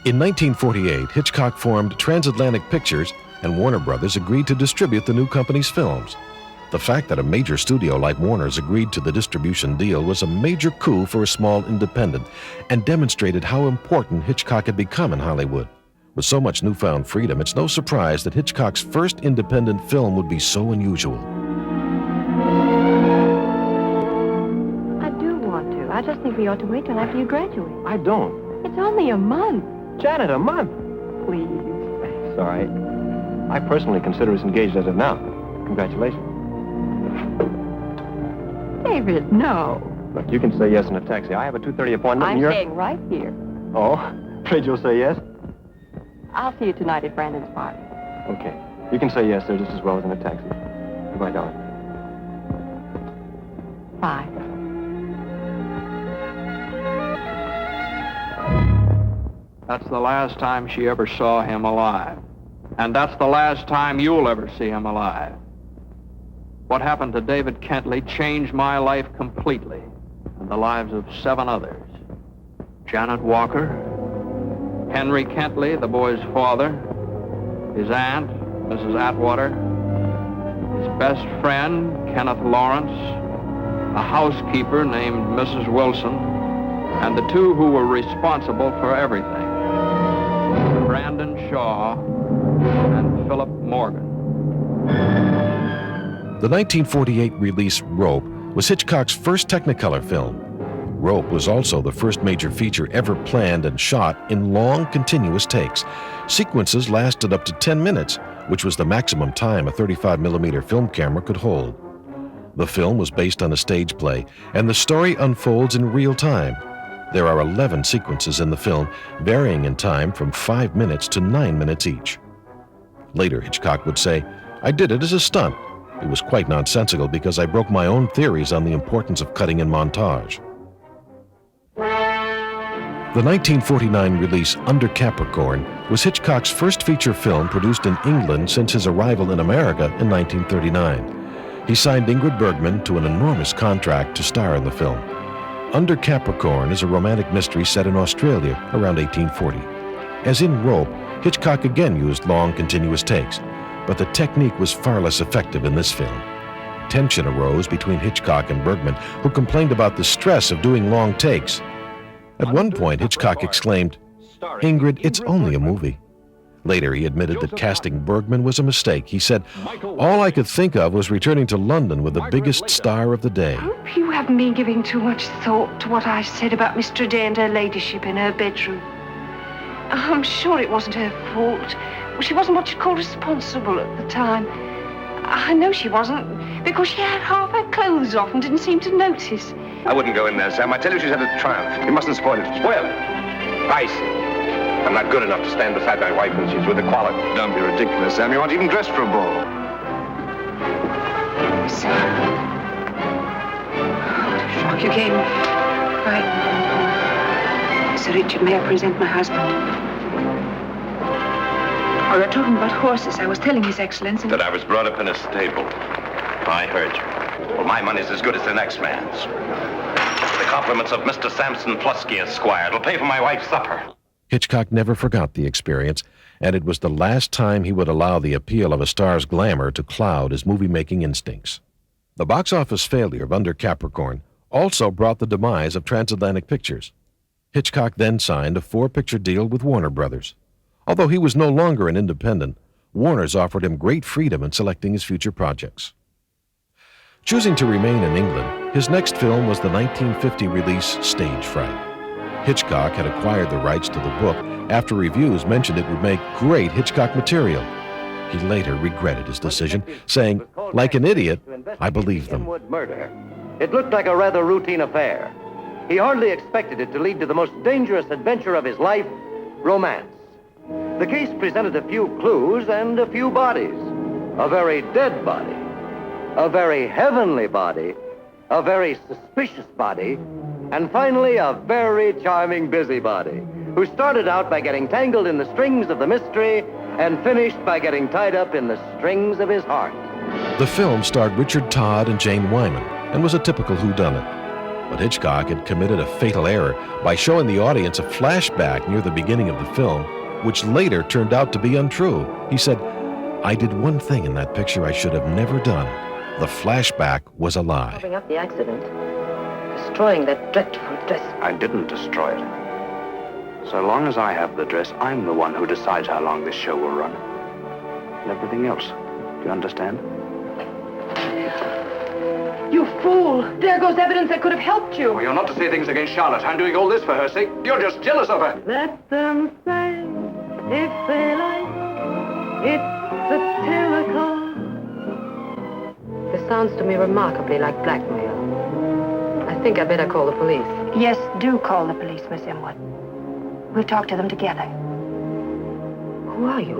In 1948, Hitchcock formed Transatlantic Pictures, and Warner Brothers agreed to distribute the new company's films. The fact that a major studio like Warner's agreed to the distribution deal was a major coup for a small independent and demonstrated how important Hitchcock had become in Hollywood. With so much newfound freedom, it's no surprise that Hitchcock's first independent film would be so unusual. I do want to. I just think we ought to wait till after you graduate. I don't. It's only a month. Janet, a month? Please. It's all right. I personally consider us engaged as of now. Congratulations. David, no. Look, you can say yes in a taxi. I have a 2:30 appointment. I'm staying right here. Oh, afraid you'll say yes? I'll see you tonight at Brandon's party. Okay. You can say yes there just as well as in a taxi. Goodbye, darling. Bye. That's the last time she ever saw him alive. And that's the last time you'll ever see him alive. What happened to David Kentley changed my life completely, and the lives of 7 others. Janet Walker, Henry Kentley, the boy's father, his aunt, Mrs. Atwater, his best friend, Kenneth Lawrence, a housekeeper named Mrs. Wilson, and the 2 who were responsible for everything, Brandon Shaw and Philip Morgan. The 1948 release Rope was Hitchcock's first Technicolor film. Rope was also the first major feature ever planned and shot in long, continuous takes. Sequences lasted up to 10 minutes, which was the maximum time a 35mm film camera could hold. The film was based on a stage play, and the story unfolds in real time. There are 11 sequences in the film, varying in time from 5 minutes to 9 minutes each. Later, Hitchcock would say, "I did it as a stunt. It was quite nonsensical because I broke my own theories on the importance of cutting in montage." The 1949 release Under Capricorn was Hitchcock's first feature film produced in England since his arrival in America in 1939. He signed Ingrid Bergman to an enormous contract to star in the film. Under Capricorn is a romantic mystery set in Australia around 1840. As in Rope, Hitchcock again used long, continuous takes, but the technique was far less effective in this film. Tension arose between Hitchcock and Bergman, who complained about the stress of doing long takes. At one point, Hitchcock exclaimed, "Ingrid, it's only a movie." Later, he admitted that casting Bergman was a mistake. He said, "All I could think of was returning to London with the biggest star of the day." You haven't been giving too much thought to what I said about Mr. Day and her ladyship in her bedroom. I'm sure it wasn't her fault. She wasn't what you'd call responsible at the time. I know she wasn't, because she had half her clothes off and didn't seem to notice. I wouldn't go in there, Sam. I tell you she's had a triumph. You mustn't spoil it. Spoil it. I see. I'm not good enough to stand beside my wife when she's with the quality. Don't be ridiculous, Sam. You aren't even dressed for a ball. Shock you came. Right. Sir Richard, may I present my husband? We were talking about horses. I was telling His Excellency That I was brought up in a stable. I heard you. Well, my money's as good as the next man's. The compliments of Mr. Sampson Plusky, Esquire. It'll pay for my wife's supper. Hitchcock never forgot the experience, and it was the last time he would allow the appeal of a star's glamour to cloud his movie-making instincts. The box office failure of Under Capricorn also brought the demise of Transatlantic Pictures. Hitchcock then signed a 4-picture deal with Warner Brothers. Although he was no longer an independent, Warner's offered him great freedom in selecting his future projects. Choosing to remain in England, his next film was the 1950 release Stage Fright. Hitchcock had acquired the rights to the book after reviews mentioned it would make great Hitchcock material. He later regretted his decision, saying, "Like an idiot, I believe them." Murder. It looked like a rather routine affair. He hardly expected it to lead to the most dangerous adventure of his life, romance. The case presented a few clues and a few bodies. A very dead body, a very heavenly body, a very suspicious body, and finally a very charming busybody, who started out by getting tangled in the strings of the mystery and finished by getting tied up in the strings of his heart. The film starred Richard Todd and Jane Wyman and was a typical whodunit. But Hitchcock had committed a fatal error by showing the audience a flashback near the beginning of the film, which later turned out to be untrue. He said, "I did one thing in that picture I should have never done. The flashback was a lie." Covering up the accident. Destroying that dreadful dress. I didn't destroy it. So long as I have the dress, I'm the one who decides how long this show will run. And everything else. Do you understand? You fool! There goes evidence that could have helped you. Well, you're not to say things against Charlotte. I'm doing all this for her sake. You're just jealous of her. Let them say, if they like, it's satirical. This sounds to me remarkably like blackmail. I think I'd better call the police. Yes, do call the police, Miss Imwood. We'll talk to them together. Who are you?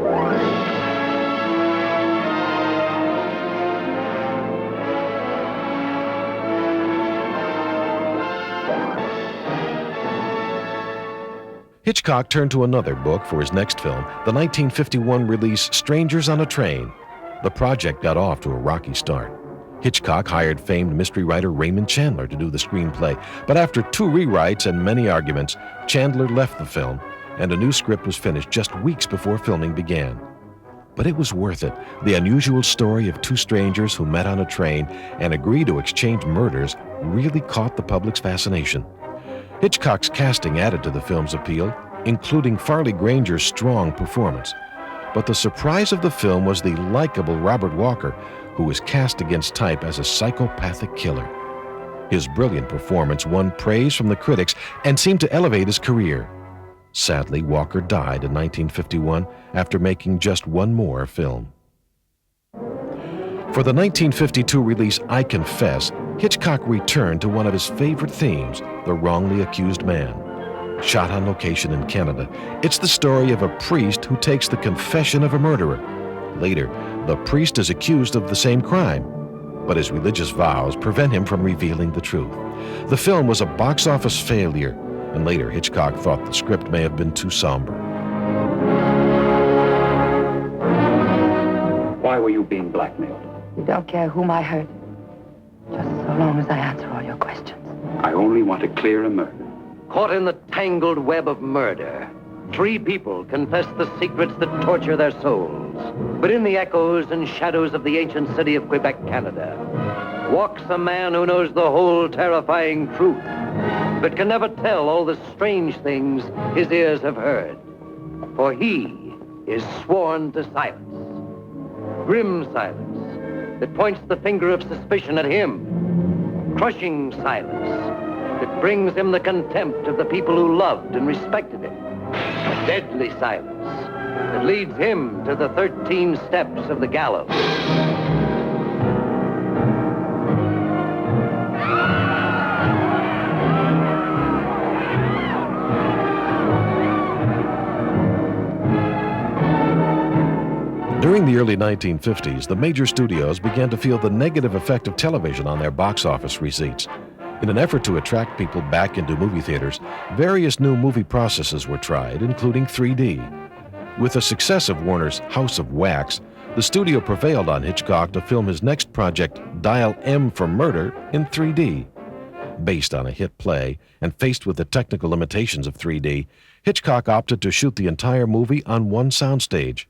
Hitchcock turned to another book for his next film, the 1951 release Strangers on a Train. The project got off to a rocky start. Hitchcock hired famed mystery writer Raymond Chandler to do the screenplay, but after 2 rewrites and many arguments, Chandler left the film, and a new script was finished just weeks before filming began. But it was worth it. The unusual story of 2 strangers who met on a train and agreed to exchange murders really caught the public's fascination. Hitchcock's casting added to the film's appeal, including Farley Granger's strong performance. But the surprise of the film was the likable Robert Walker, who was cast against type as a psychopathic killer. His brilliant performance won praise from the critics and seemed to elevate his career. Sadly, Walker died in 1951 after making just one more film. For the 1952 release I Confess, Hitchcock returned to one of his favorite themes, the wrongly accused man. Shot on location in Canada, it's the story of a priest who takes the confession of a murderer. Later, the priest is accused of the same crime, but his religious vows prevent him from revealing the truth. The film was a box office failure, and later Hitchcock thought the script may have been too somber. Why were you being blackmailed? You don't care whom I hurt. Just so long as I answer all your questions. I only want to clear a murder. Caught in the tangled web of murder, 3 people confess the secrets that torture their souls. But in the echoes and shadows of the ancient city of Quebec, Canada, walks a man who knows the whole terrifying truth, but can never tell all the strange things his ears have heard. For he is sworn to silence. Grim silence that points the finger of suspicion at him. Crushing silence that brings him the contempt of the people who loved and respected him. Deadly silence that leads him to the 13 steps of the gallows. During the early 1950s, the major studios began to feel the negative effect of television on their box office receipts. In an effort to attract people back into movie theaters, various new movie processes were tried, including 3D. With the success of Warner's House of Wax, the studio prevailed on Hitchcock to film his next project, Dial M for Murder, in 3D. Based on a hit play and faced with the technical limitations of 3D, Hitchcock opted to shoot the entire movie on one soundstage.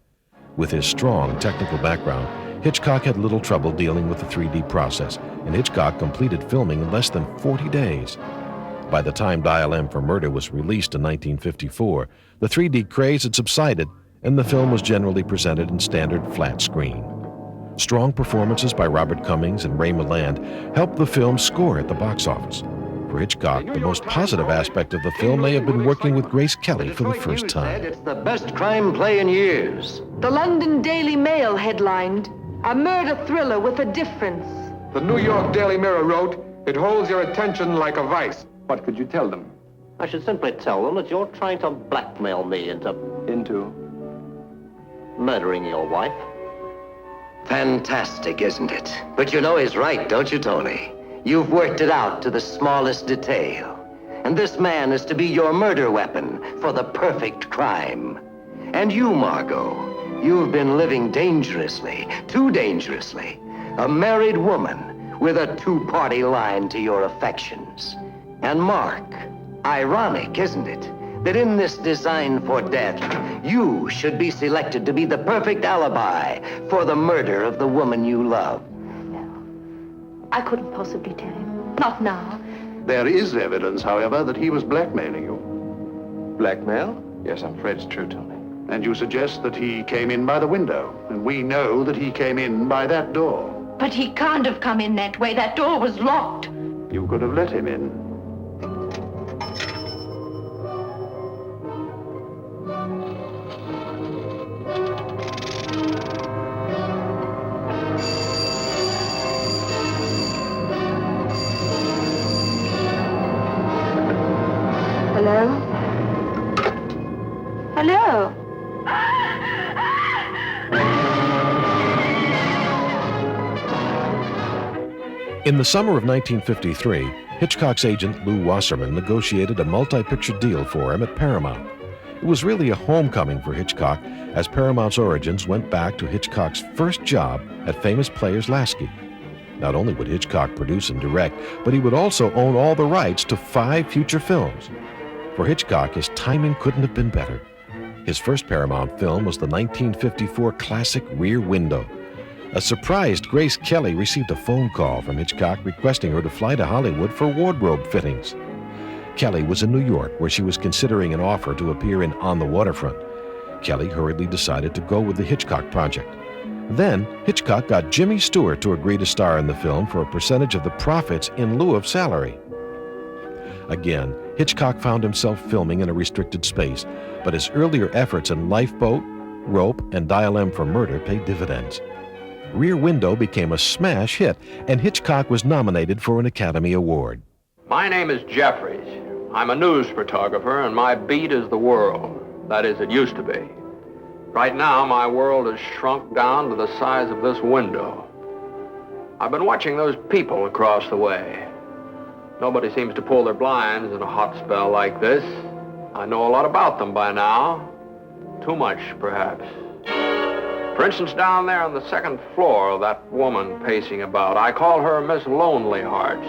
With his strong technical background, Hitchcock had little trouble dealing with the 3D process, and Hitchcock completed filming in less than 40 days. By the time Dial M for Murder was released in 1954, the 3D craze had subsided, and the film was generally presented in standard flat screen. Strong performances by Robert Cummings and Ray Milland helped the film score at the box office. For Hitchcock, the most positive aspect of the film may have been working with Grace Kelly for the first time. It's the best crime play in years. The London Daily Mail headlined, "A murder thriller with a difference." The New York Daily Mirror wrote, "It holds your attention like a vice." What could you tell them? I should simply tell them that you're trying to blackmail me into murdering your wife. Fantastic, isn't it? But you know he's right, don't you, Tony? You've worked it out to the smallest detail. And this man is to be your murder weapon for the perfect crime. And you, Margot, you've been living dangerously, too dangerously. A married woman with a 2-party line to your affections. And Mark, ironic, isn't it? That in this design for death, you should be selected to be the perfect alibi for the murder of the woman you love. I couldn't possibly tell him. Not now. There is evidence, however, that he was blackmailing you. Blackmail? Yes, I'm afraid it's true, Tony. And you suggest that he came in by the window, and we know that he came in by that door. But he can't have come in that way. That door was locked. You could have let him in. Hello? Hello? In the summer of 1953, Hitchcock's agent Lou Wasserman negotiated a multi-picture deal for him at Paramount. It was really a homecoming for Hitchcock, as Paramount's origins went back to Hitchcock's first job at famous Players Lasky. Not only would Hitchcock produce and direct, but he would also own all the rights to 5 future films. For Hitchcock, his timing couldn't have been better. His first Paramount film was the 1954 classic Rear Window. A surprised Grace Kelly received a phone call from Hitchcock requesting her to fly to Hollywood for wardrobe fittings. Kelly was in New York, where she was considering an offer to appear in On the Waterfront. Kelly hurriedly decided to go with the Hitchcock project. Then, Hitchcock got Jimmy Stewart to agree to star in the film for a percentage of the profits in lieu of salary. Again, Hitchcock found himself filming in a restricted space, but his earlier efforts in Lifeboat, Rope, and Dial M for Murder paid dividends. Rear Window became a smash hit, and Hitchcock was nominated for an Academy Award. My name is Jeffries. I'm a news photographer, and my beat is the world. That is, it used to be. Right now, my world has shrunk down to the size of this window. I've been watching those people across the way. Nobody seems to pull their blinds in a hot spell like this. I know a lot about them by now. Too much, perhaps. For instance, down there on the second floor, that woman pacing about, I call her Miss Lonely Hearts.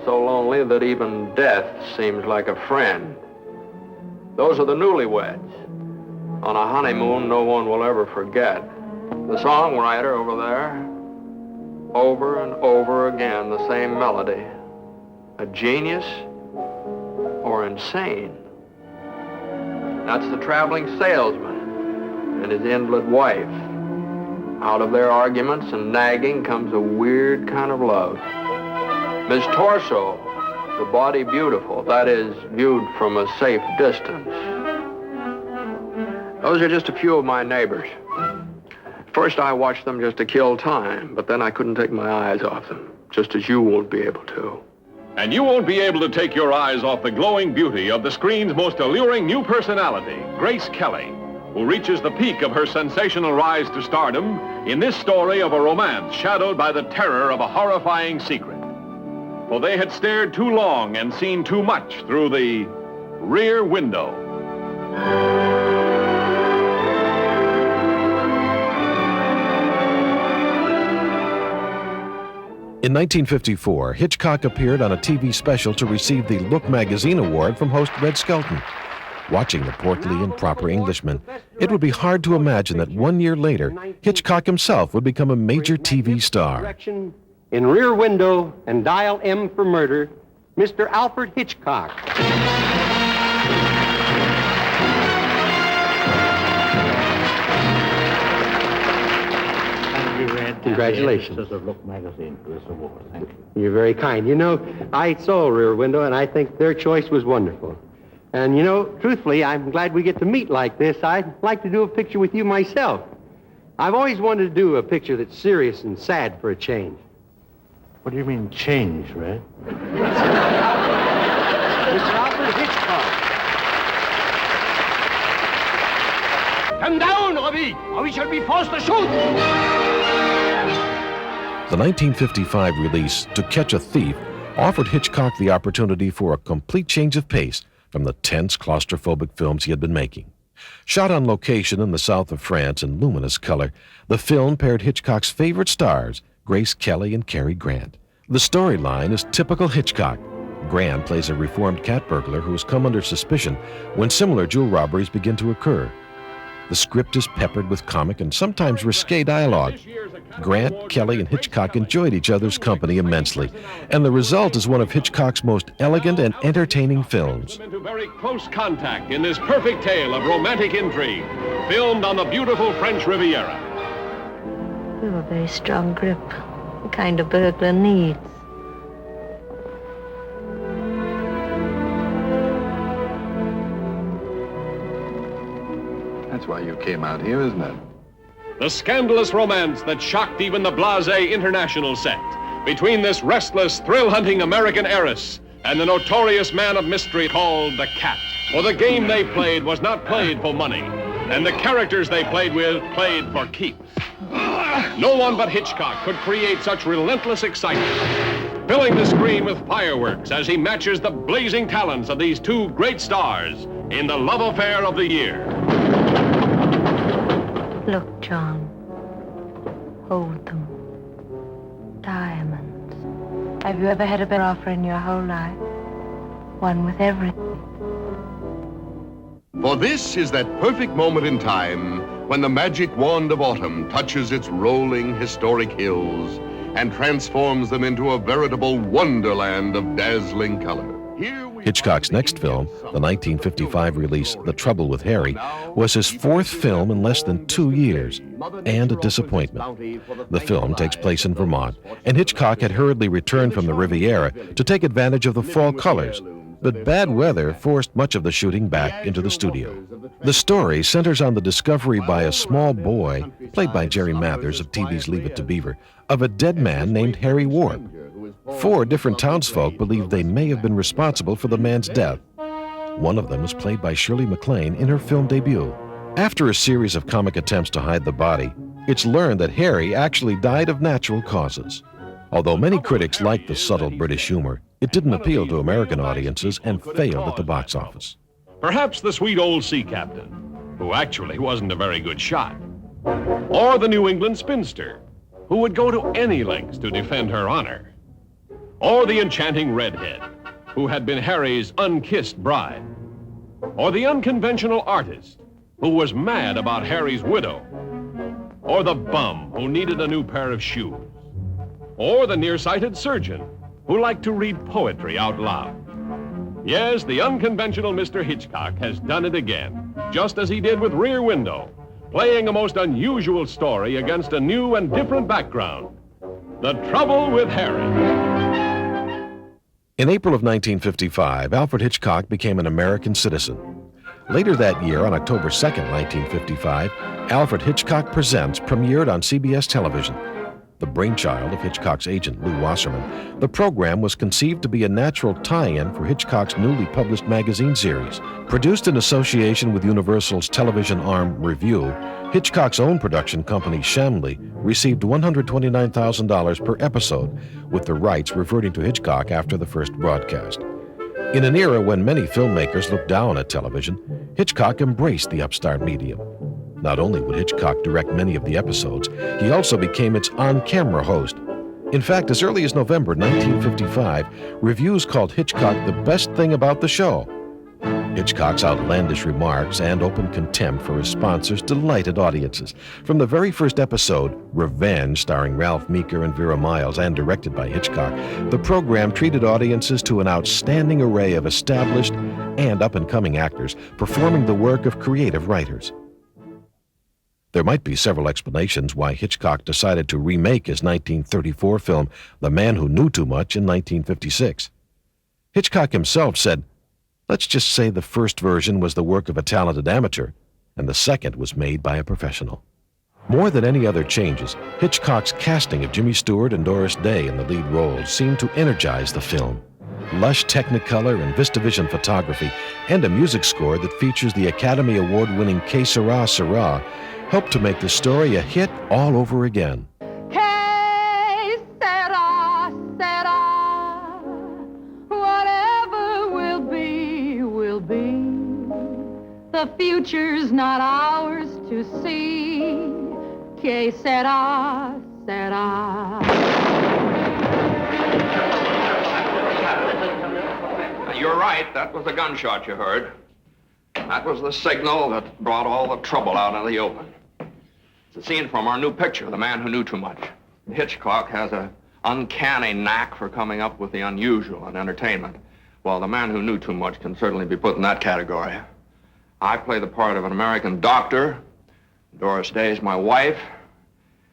So lonely that even death seems like a friend. Those are the newlyweds. On a honeymoon no one will ever forget. The songwriter over there, over and over again, the same melody. A genius or insane? That's the traveling salesman and his invalid wife. Out of their arguments and nagging comes a weird kind of love. Miss Torso, the body beautiful, that is, viewed from a safe distance. Those are just a few of my neighbors. First I watched them just to kill time, but then I couldn't take my eyes off them, just as you won't be able to. And you won't be able to take your eyes off the glowing beauty of the screen's most alluring new personality, Grace Kelly, who reaches the peak of her sensational rise to stardom in this story of a romance shadowed by the terror of a horrifying secret. For they had stared too long and seen too much through the rear window. In 1954, Hitchcock appeared on a TV special to receive the Look Magazine Award from host Red Skelton. Watching the portly and proper Englishman, it would be hard to imagine that 1 year later, Hitchcock himself would become a major TV star. In Rear Window and Dial M for Murder, Mr. Alfred Hitchcock. Congratulations. Of Look Magazine for this award. Thank you. You're very kind. You know, I saw Rear Window, and I think their choice was wonderful. And, you know, truthfully, I'm glad we get to meet like this. I'd like to do a picture with you myself. I've always wanted to do a picture that's serious and sad for a change. What do you mean, change, Red? Mr. Alfred Hitchcock. Come down, Robbie, or we shall be forced to shoot! The 1955 release, To Catch a Thief, offered Hitchcock the opportunity for a complete change of pace from the tense, claustrophobic films he had been making. Shot on location in the south of France in luminous color, the film paired Hitchcock's favorite stars, Grace Kelly and Cary Grant. The storyline is typical Hitchcock. Grant plays a reformed cat burglar who has come under suspicion when similar jewel robberies begin to occur. The script is peppered with comic and sometimes risque dialogue. Grant, Kelly, and Hitchcock enjoyed each other's company immensely, and the result is one of Hitchcock's most elegant and entertaining films. Into very close contact in this perfect tale of romantic intrigue, filmed on the beautiful French Riviera. You have a very strong grip, the kind a burglar needs. That's why you came out here, isn't it? The scandalous romance that shocked even the blasé international set between this restless, thrill-hunting American heiress and the notorious man of mystery called the Cat. For the game they played was not played for money, and the characters they played with played for keeps. No one but Hitchcock could create such relentless excitement, filling the screen with fireworks as he matches the blazing talents of these two great stars in the love affair of the year. Look, John. Hold them. Diamonds. Have you ever had a better offer in your whole life? One with everything. For this is that perfect moment in time when the magic wand of autumn touches its rolling historic hills and transforms them into a veritable wonderland of dazzling color. Hitchcock's next film, the 1955 release The Trouble with Harry, was his fourth film in less than 2 years, and a disappointment. The film takes place in Vermont, and Hitchcock had hurriedly returned from the Riviera to take advantage of the fall colors. But bad weather forced much of the shooting back into the studio. The story centers on the discovery by a small boy, played by Jerry Mathers of TV's Leave It to Beaver, of a dead man named Harry Warp. 4 different townsfolk believe they may have been responsible for the man's death. One of them was played by Shirley MacLaine in her film debut. After a series of comic attempts to hide the body, it's learned that Harry actually died of natural causes. Although many critics liked the subtle British humor, it didn't appeal to American audiences and failed at the box office. Perhaps the sweet old sea captain, who actually wasn't a very good shot. Or the New England spinster, who would go to any lengths to defend her honor. Or the enchanting redhead, who had been Harry's unkissed bride. Or the unconventional artist, who was mad about Harry's widow. Or the bum who needed a new pair of shoes. Or the nearsighted surgeon who liked to read poetry out loud. Yes, the unconventional Mr. Hitchcock has done it again, just as he did with Rear Window, playing a most unusual story against a new and different background. The Trouble with Harry. In April of 1955, Alfred Hitchcock became an American citizen. Later that year, on October 2nd, 1955, Alfred Hitchcock Presents premiered on CBS television. The brainchild of Hitchcock's agent, Lou Wasserman, the program was conceived to be a natural tie-in for Hitchcock's newly published magazine series. Produced in association with Universal's television arm, Review, Hitchcock's own production company, Shamley, received $129,000 per episode, with the rights reverting to Hitchcock after the first broadcast. In an era when many filmmakers looked down at television, Hitchcock embraced the upstart medium. Not only would Hitchcock direct many of the episodes, he also became its on-camera host. In fact, as early as November 1955, reviews called Hitchcock the best thing about the show. Hitchcock's outlandish remarks and open contempt for his sponsors delighted audiences. From the very first episode, Revenge, starring Ralph Meeker and Vera Miles and directed by Hitchcock, the program treated audiences to an outstanding array of established and up-and-coming actors performing the work of creative writers. There might be several explanations why Hitchcock decided to remake his 1934 film, The Man Who Knew Too Much, in 1956. Hitchcock himself said, "Let's just say the first version was the work of a talented amateur, and the second was made by a professional." More than any other changes, Hitchcock's casting of Jimmy Stewart and Doris Day in the lead roles seemed to energize the film. Lush Technicolor and VistaVision photography, and a music score that features the Academy Award-winning Que Sera, Sera, helped to make the story a hit all over again. Que sera, sera. Whatever will be, will be. The future's not ours to see. Que sera, sera. You're right, that was a gunshot you heard. That was the signal that brought all the trouble out in the open. It's a scene from our new picture, The Man Who Knew Too Much. Hitchcock has an uncanny knack for coming up with the unusual in entertainment. Well, The Man Who Knew Too Much can certainly be put in that category. I play the part of an American doctor. Doris Day is my wife.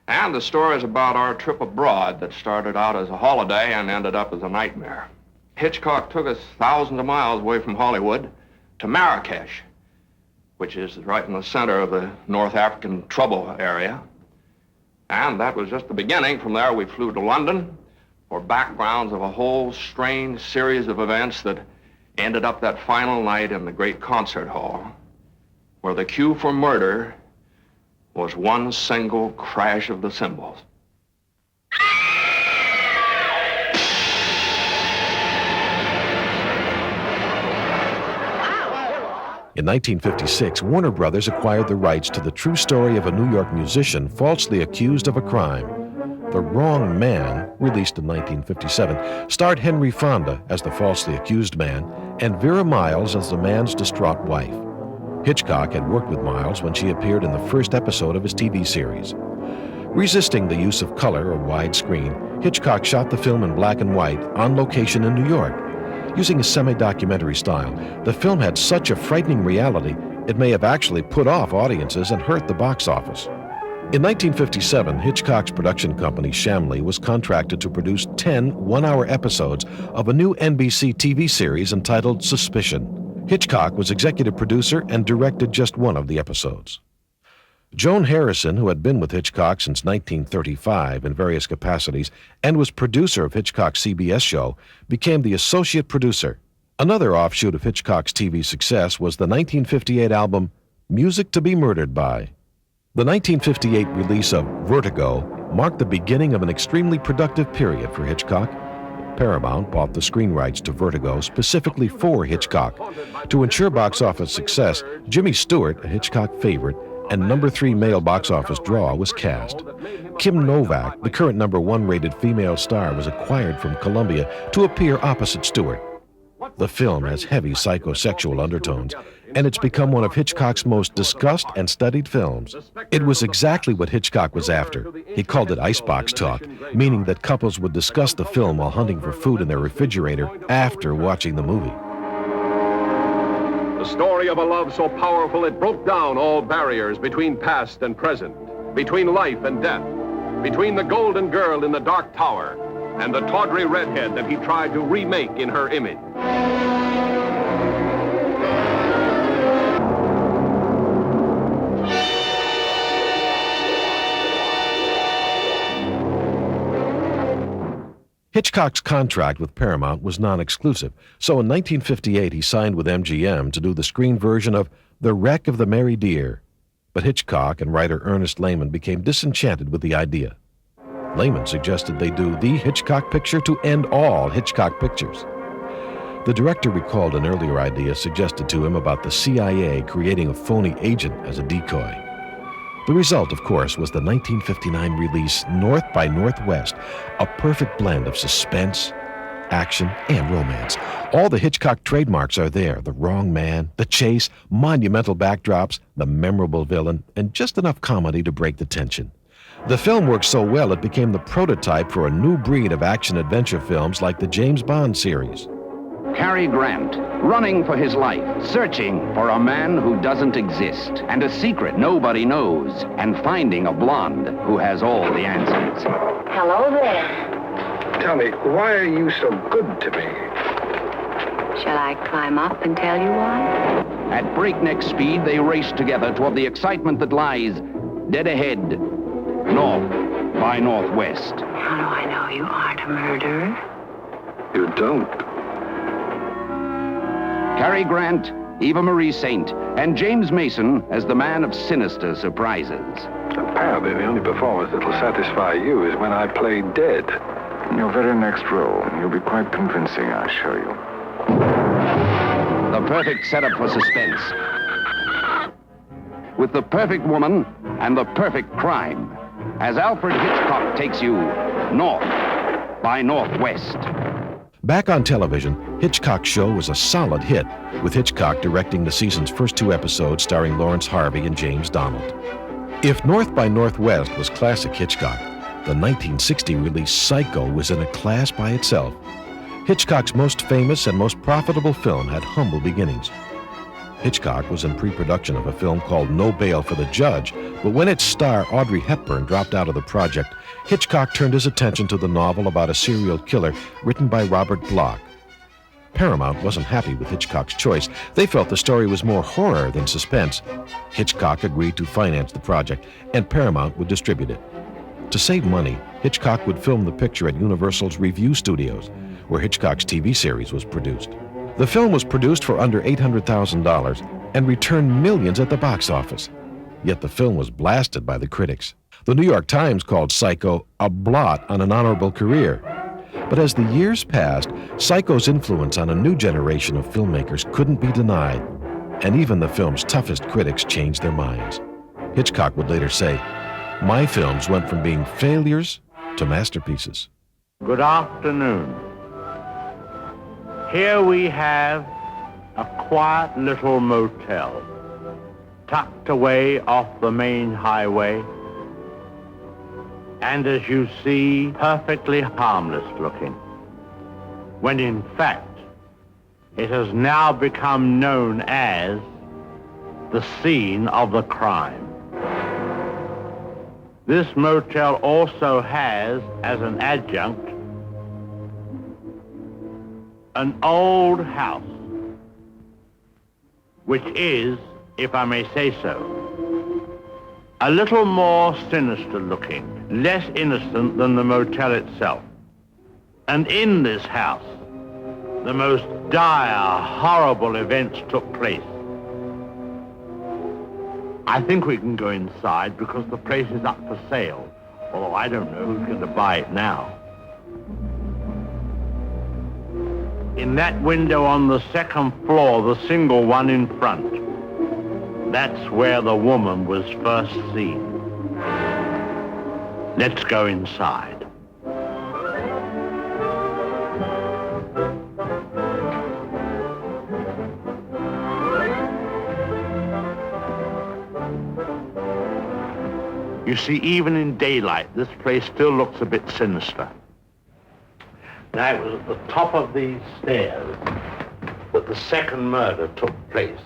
And the story is about our trip abroad that started out as a holiday and ended up as a nightmare. Hitchcock took us thousands of miles away from Hollywood to Marrakesh, which is right in the center of the North African trouble area. And that was just the beginning. From there, we flew to London for backgrounds of a whole strange series of events that ended up that final night in the great concert hall, where the cue for murder was one single crash of the cymbals. In 1956, Warner Brothers acquired the rights to the true story of a New York musician falsely accused of a crime. The Wrong Man, released in 1957, starred Henry Fonda as the falsely accused man and Vera Miles as the man's distraught wife. Hitchcock had worked with Miles when she appeared in the first episode of his TV series. Resisting the use of color or widescreen, Hitchcock shot the film in black and white on location in New York. Using a semi-documentary style, the film had such a frightening reality, it may have actually put off audiences and hurt the box office. In 1957, Hitchcock's production company, Shamley, was contracted to produce 10 one-hour episodes of a new NBC TV series entitled Suspicion. Hitchcock was executive producer and directed just one of the episodes. Joan Harrison, who had been with Hitchcock since 1935 in various capacities and was producer of Hitchcock's CBS show, became the associate producer. Another offshoot of Hitchcock's TV success was the 1958 album Music to be Murdered By. The 1958 release of Vertigo marked the beginning of an extremely productive period for Hitchcock. Paramount bought the screen rights to Vertigo specifically for Hitchcock. To ensure box office success, Jimmy Stewart, a Hitchcock favorite, and number 3 male box office draw was cast. Kim Novak, the current number 1 rated female star, was acquired from Columbia to appear opposite Stewart. The film has heavy psychosexual undertones, and it's become one of Hitchcock's most discussed and studied films. It was exactly what Hitchcock was after. He called it icebox talk, meaning that couples would discuss the film while hunting for food in their refrigerator after watching the movie. The story of a love so powerful it broke down all barriers between past and present, between life and death, between the golden girl in the dark tower and the tawdry redhead that he tried to remake in her image. Hitchcock's contract with Paramount was non-exclusive, so in 1958 he signed with MGM to do the screen version of The Wreck of the Mary Dear. But Hitchcock and writer Ernest Lehman became disenchanted with the idea. Lehman suggested they do the Hitchcock picture to end all Hitchcock pictures. The director recalled an earlier idea suggested to him about the CIA creating a phony agent as a decoy. The result, of course, was the 1959 release North by Northwest, a perfect blend of suspense, action, and romance. All the Hitchcock trademarks are there: the wrong man, the chase, monumental backdrops, the memorable villain, and just enough comedy to break the tension. The film worked so well it became the prototype for a new breed of action-adventure films like the James Bond series. Cary Grant, running for his life, searching for a man who doesn't exist, and a secret nobody knows, and finding a blonde who has all the answers. Hello there. Tell me, why are you so good to me? Shall I climb up and tell you why? At breakneck speed, they race together toward the excitement that lies dead ahead, north by northwest. How do I know you aren't a murderer? You don't. Cary Grant, Eva Marie Saint, and James Mason as the man of sinister surprises. Apparently, the only performance that'll satisfy you is when I play dead. In your very next role, you'll be quite convincing, I assure you. The perfect setup for suspense. With the perfect woman and the perfect crime, as Alfred Hitchcock takes you north by northwest. Back on television, Hitchcock's show was a solid hit, with Hitchcock directing the season's first 2 episodes starring Lawrence Harvey and James Donald. If North by Northwest was classic Hitchcock, the 1960 release Psycho was in a class by itself. Hitchcock's most famous and most profitable film had humble beginnings. Hitchcock was in pre-production of a film called No Bail for the Judge, but when its star Audrey Hepburn dropped out of the project, Hitchcock turned his attention to the novel about a serial killer written by Robert Bloch. Paramount wasn't happy with Hitchcock's choice. They felt the story was more horror than suspense. Hitchcock agreed to finance the project, and Paramount would distribute it. To save money, Hitchcock would film the picture at Universal's Review Studios, where Hitchcock's TV series was produced. The film was produced for under $800,000 and returned millions at the box office. Yet the film was blasted by the critics. The New York Times called Psycho a blot on an honorable career. But as the years passed, Psycho's influence on a new generation of filmmakers couldn't be denied, and even the film's toughest critics changed their minds. Hitchcock would later say, "My films went from being failures to masterpieces." Good afternoon. Here we have a quiet little motel, tucked away off the main highway, and as you see, perfectly harmless looking, when in fact, it has now become known as the scene of the crime. This motel also has, as an adjunct, an old house, which is, if I may say so, a little more sinister looking, less innocent than the motel itself. And in this house, the most dire, horrible events took place. I think we can go inside because the place is up for sale, although I don't know who's going to buy it now. In that window on the second floor, the single one in front, that's where the woman was first seen. Let's go inside. You see, even in daylight, this place still looks a bit sinister. Now, it was at the top of these stairs that the second murder took place.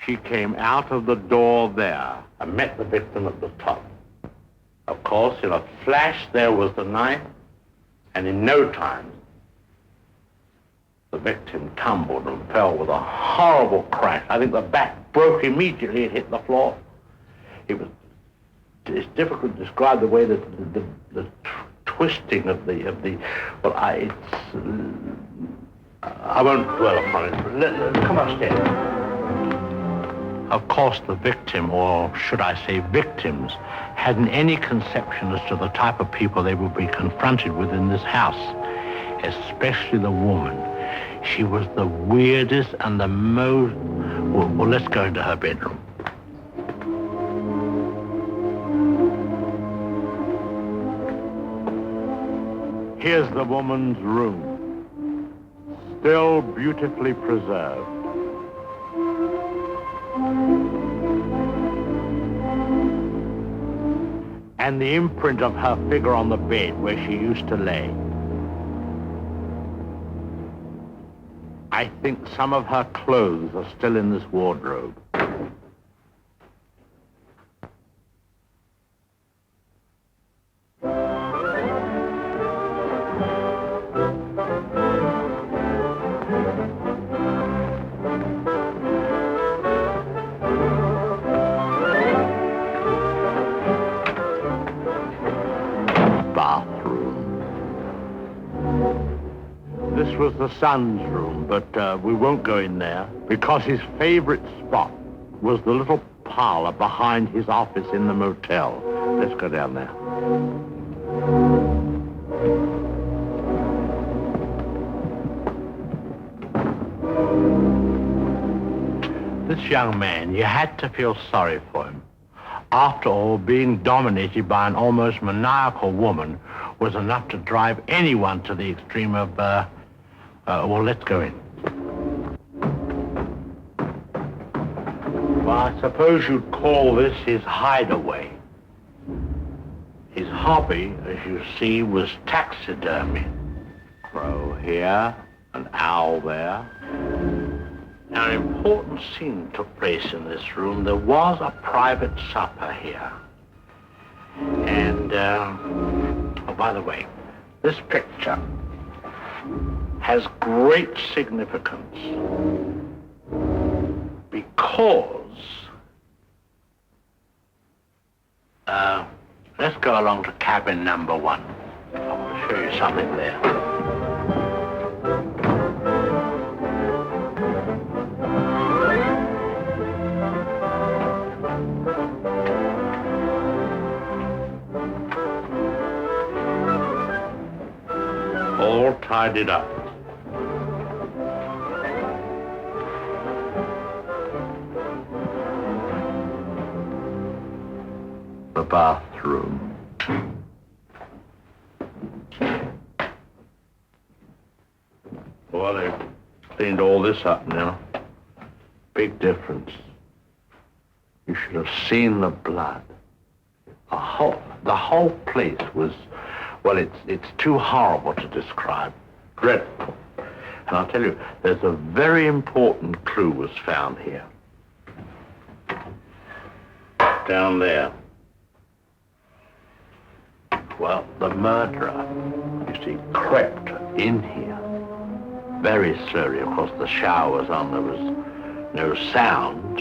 She came out of the door there and met the victim at the top. Of course, in a flash, there was the knife, and in no time, the victim tumbled and fell with a horrible crash. I think the back broke immediately and hit the floor. It's difficult to describe the way that the twisting of the well, I won't dwell upon it. Come upstairs. Of course, the victim, or should I say victims, hadn't any conception as to the type of people they would be confronted with in this house, especially the woman. She was the weirdest and the most... Well, let's go into her bedroom. Here's the woman's room, still beautifully preserved. And the imprint of her figure on the bed where she used to lay. I think some of her clothes are still in this wardrobe. This was the son's room, but we won't go in there because his favorite spot was the little parlor behind his office in the motel. Let's go down there. This young man, you had to feel sorry for him. After all, being dominated by an almost maniacal woman was enough to drive anyone to the extreme of, well, let's go in. Well, I suppose you'd call this his hideaway. His hobby, as you see, was taxidermy. Crow here, an owl there. Now, an important scene took place in this room. There was a private supper here. And, oh, by the way, this picture has great significance because, let's go along to cabin number 1. I want to show you something there. All tidied up. The bathroom. Well, they've cleaned all this up now. Big difference. You should have seen the blood. The whole place was, well, it's too horrible to describe. Dreadful. And I'll tell you, there's a very important clue was found here. Down there. Well, the murderer, you see, crept in here very slowly. Of course, the shower was on, there was no sound,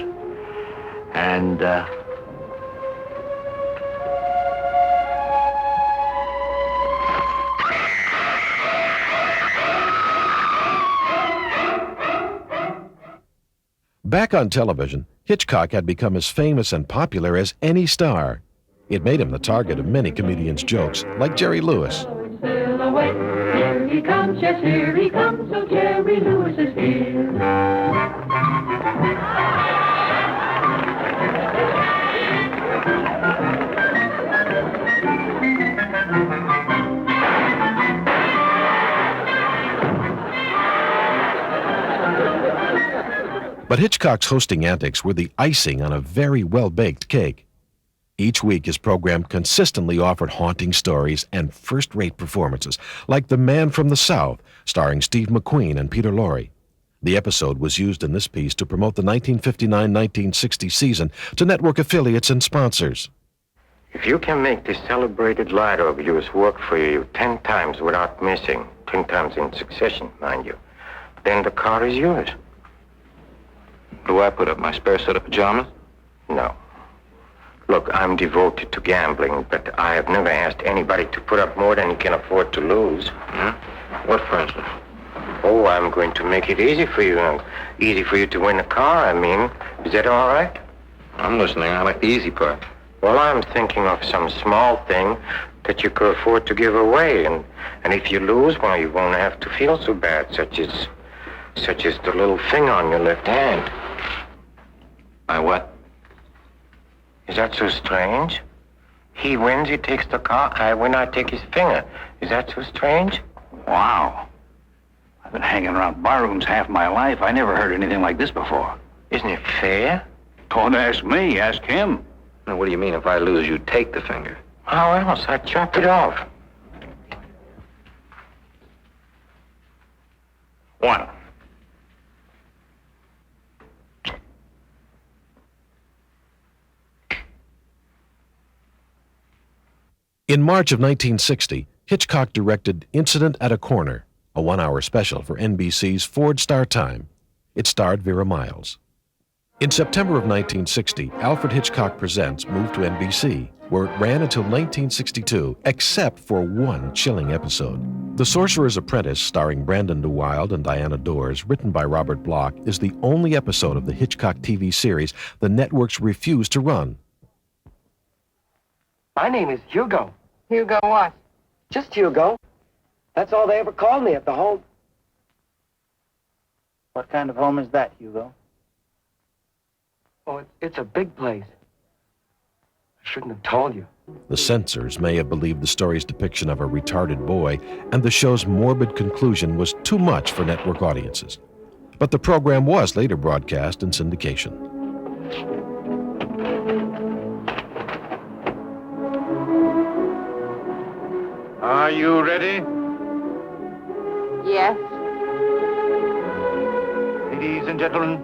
and Back on television, Hitchcock had become as famous and popular as any star. It made him the target of many comedians' jokes, like Jerry Lewis. Silhouette, here he comes, yes, here he comes, so Jerry Lewis is here. But Hitchcock's hosting antics were the icing on a very well-baked cake. Each week, his program consistently offered haunting stories and first-rate performances, like The Man from the South, starring Steve McQueen and Peter Lorre. The episode was used in this piece to promote the 1959-1960 season to network affiliates and sponsors. If you can make this celebrated lighter of yours work for you 10 times without missing, 10 times in succession, mind you, then the car is yours. Do I put up my spare set of pajamas? No. Look, I'm devoted to gambling, but I have never asked anybody to put up more than he can afford to lose. Yeah? What, for instance? Oh, I'm going to make it easy for you. Easy for you to win a car, I mean. Is that all right? I'm listening. I like the easy part. Well, I'm thinking of some small thing that you could afford to give away. And if you lose, well, you won't have to feel so bad, such as the little finger on your left hand. My what? Is that so strange? He wins, he takes the car. I win, I take his finger. Is that so strange? Wow. I've been hanging around barrooms half my life. I never heard anything like this before. Isn't it fair? Don't ask me, ask him. Now, what do you mean if I lose, you take the finger? How else? I chop it off. One. In March of 1960, Hitchcock directed Incident at a Corner, a one-hour special for NBC's Ford Star Time. It starred Vera Miles. In September of 1960, Alfred Hitchcock Presents moved to NBC, where it ran until 1962, except for one chilling episode. The Sorcerer's Apprentice, starring Brandon DeWilde and Diana Dors, written by Robert Bloch, is the only episode of the Hitchcock TV series the networks refused to run. My name is Hugo. Hugo what? Just Hugo. That's all they ever called me at the home. What kind of home is that, Hugo? Oh, it's a big place. I shouldn't have told you. The censors may have believed the story's depiction of a retarded boy, and the show's morbid conclusion was too much for network audiences. But the program was later broadcast in syndication. Are you ready? Yes. Ladies and gentlemen,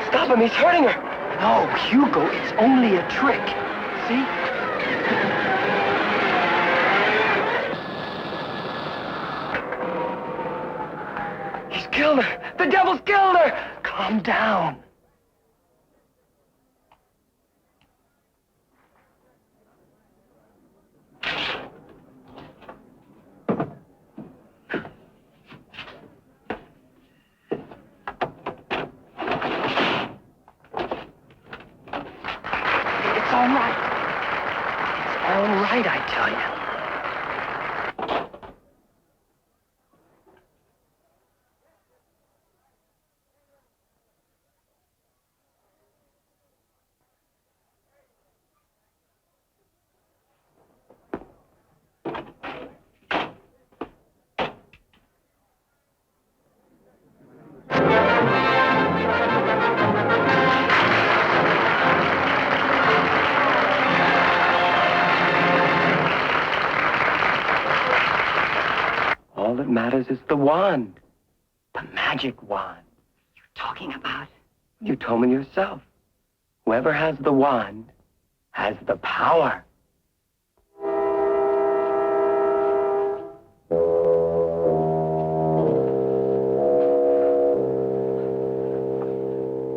Stop him, he's hurting her. No, Hugo, it's only a trick. See? He's killed her. The devil's killed her. Calm down. It's all right. It's all right, I tell you. All that matters is the wand. The magic wand. You're talking about? You told me yourself. Whoever has the wand has the power.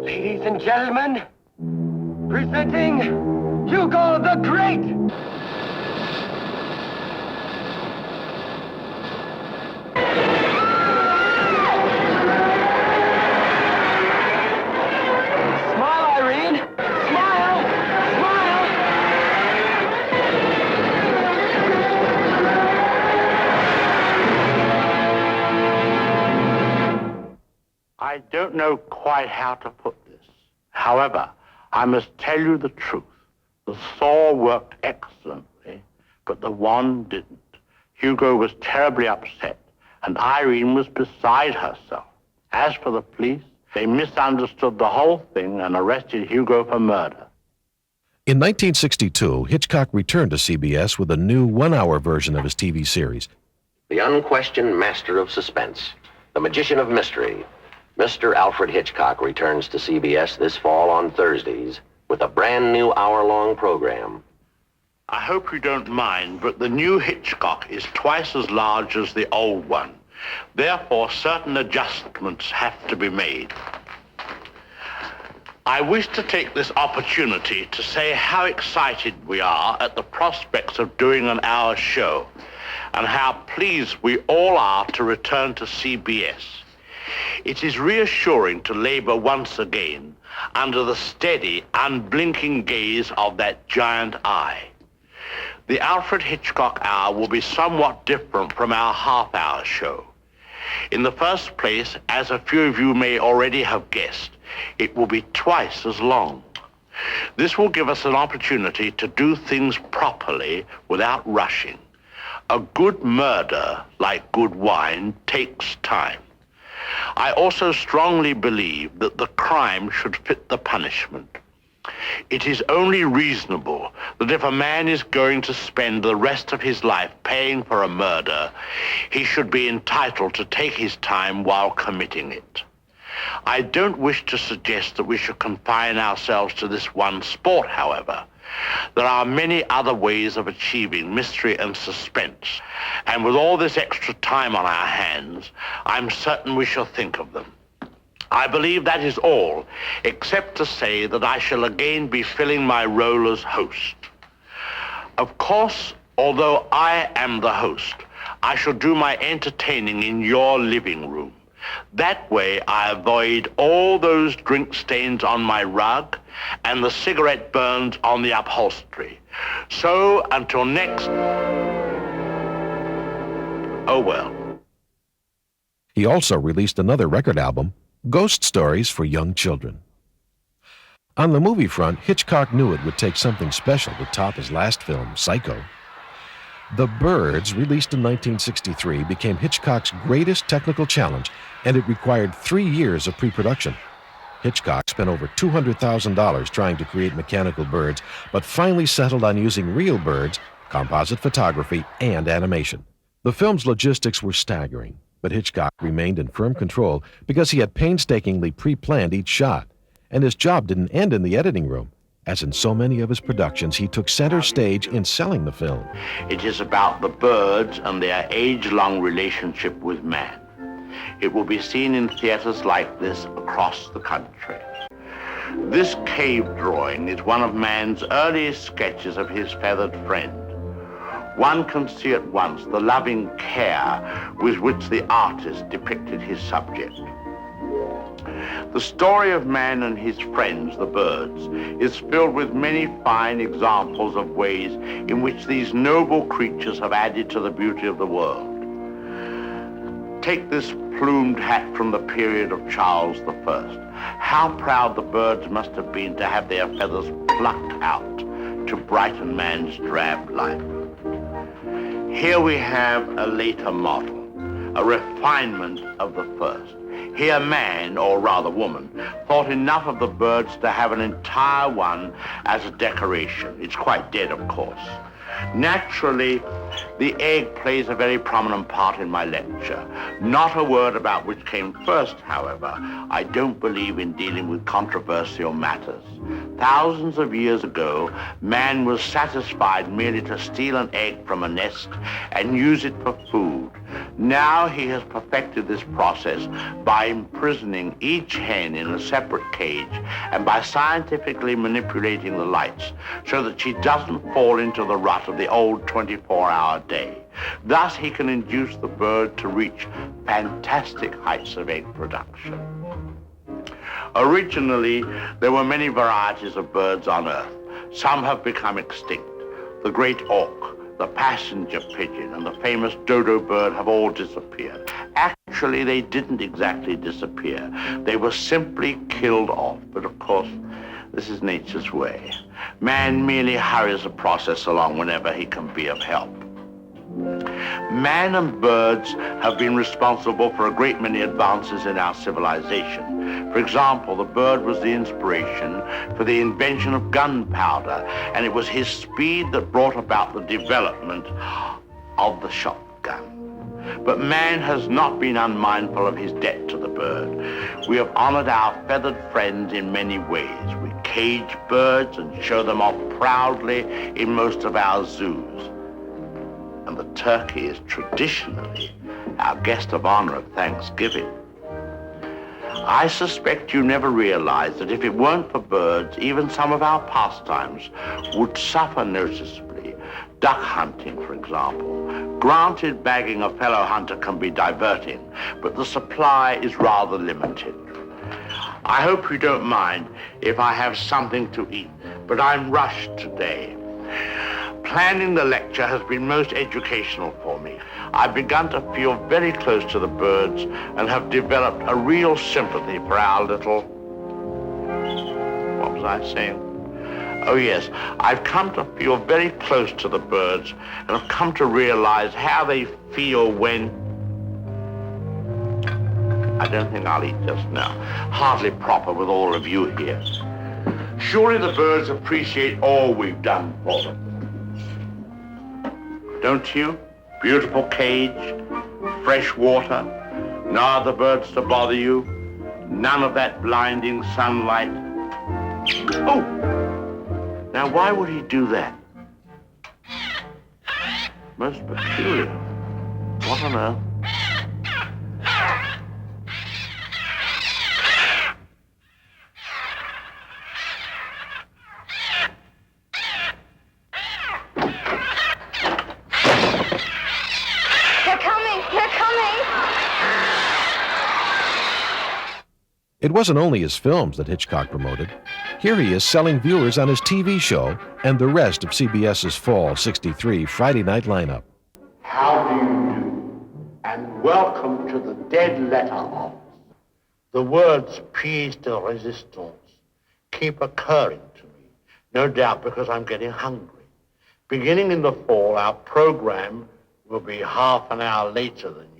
Ladies and gentlemen, presenting Hugo the Great! I don't know quite how to put this. However, I must tell you the truth. The saw worked excellently, but the wand didn't. Hugo was terribly upset, and Irene was beside herself. As for the police, they misunderstood the whole thing and arrested Hugo for murder. In 1962, Hitchcock returned to CBS with a new one-hour version of his TV series. The unquestioned master of suspense, the magician of mystery, Mr. Alfred Hitchcock returns to CBS this fall on Thursdays with a brand new hour-long program. I hope you don't mind, but the new Hitchcock is twice as large as the old one. Therefore, certain adjustments have to be made. I wish to take this opportunity to say how excited we are at the prospects of doing an hour show, and how pleased we all are to return to CBS. It is reassuring to labor once again under the steady, unblinking gaze of that giant eye. The Alfred Hitchcock Hour will be somewhat different from our half-hour show. In the first place, as a few of you may already have guessed, it will be twice as long. This will give us an opportunity to do things properly without rushing. A good murder, like good wine, takes time. I also strongly believe that the crime should fit the punishment. It is only reasonable that if a man is going to spend the rest of his life paying for a murder, he should be entitled to take his time while committing it. I don't wish to suggest that we should confine ourselves to this one sport, however. There are many other ways of achieving mystery and suspense, and with all this extra time on our hands, I'm certain we shall think of them. I believe that is all, except to say that I shall again be filling my role as host. Of course, although I am the host, I shall do my entertaining in your living room. That way I avoid all those drink stains on my rug and the cigarette burns on the upholstery. So until next... Oh well. He also released another record album, Ghost Stories for Young Children. On the movie front, Hitchcock knew it would take something special to top his last film, Psycho. The Birds, released in 1963, became Hitchcock's greatest technical challenge, and it required 3 years of pre-production. Hitchcock spent over $200,000 trying to create mechanical birds, but finally settled on using real birds, composite photography, and animation. The film's logistics were staggering, but Hitchcock remained in firm control because he had painstakingly pre-planned each shot, and his job didn't end in the editing room. As in so many of his productions, he took center stage in selling the film. It is about the birds and their age-long relationship with man. It will be seen in theaters like this across the country. This cave drawing is one of man's earliest sketches of his feathered friend. One can see at once the loving care with which the artist depicted his subject. The story of man and his friends, the birds, is filled with many fine examples of ways in which these noble creatures have added to the beauty of the world. Take this plumed hat from the period of Charles I. How proud the birds must have been to have their feathers plucked out to brighten man's drab life. Here we have a later model, a refinement of the first. Here man, or rather woman, thought enough of the birds to have an entire one as a decoration. It's quite dead, of course. Naturally, The egg plays a very prominent part in my lecture. Not a word about which came first, however. I don't believe in dealing with controversial matters. Thousands of years ago, man was satisfied merely to steal an egg from a nest and use it for food. Now he has perfected this process by imprisoning each hen in a separate cage and by scientifically manipulating the lights so that she doesn't fall into the rut of the old 24-hour day. Thus, he can induce the bird to reach fantastic heights of egg production. Originally, there were many varieties of birds on Earth. Some have become extinct. The great auk, the passenger pigeon, and the famous dodo bird have all disappeared. Actually, they didn't exactly disappear. They were simply killed off. But of course, this is nature's way. Man merely hurries the process along whenever he can be of help. Man and birds have been responsible for a great many advances in our civilization. For example, the bird was the inspiration for the invention of gunpowder, and it was his speed that brought about the development of the shotgun. But man has not been unmindful of his debt to the bird. We have honored our feathered friends in many ways. We cage birds and show them off proudly in most of our zoos. And the turkey is traditionally our guest of honor at Thanksgiving. I suspect you never realized that if it weren't for birds, even some of our pastimes would suffer noticeably. Duck hunting, for example. Granted, bagging a fellow hunter can be diverting, but the supply is rather limited. I hope you don't mind if I have something to eat, but I'm rushed today. Planning the lecture has been most educational for me. I've begun to feel very close to the birds and have developed a real sympathy for our little... What was I saying? Oh yes, I've come to feel very close to the birds and have come to realize how they feel when... I don't think I'll eat just now. Hardly proper with all of you here. Surely the birds appreciate all we've done for them. Don't you? Beautiful cage, fresh water, no other birds to bother you, none of that blinding sunlight. Oh! Now, why would he do that? Most peculiar. What on earth? It wasn't only his films that Hitchcock promoted. Here he is selling viewers on his TV show and the rest of CBS's Fall '63 Friday night lineup. How do you do? And welcome to the Dead Letter Office. The words pièce de résistance keep occurring to me, no doubt because I'm getting hungry. Beginning in the fall, our program will be half an hour later than usual.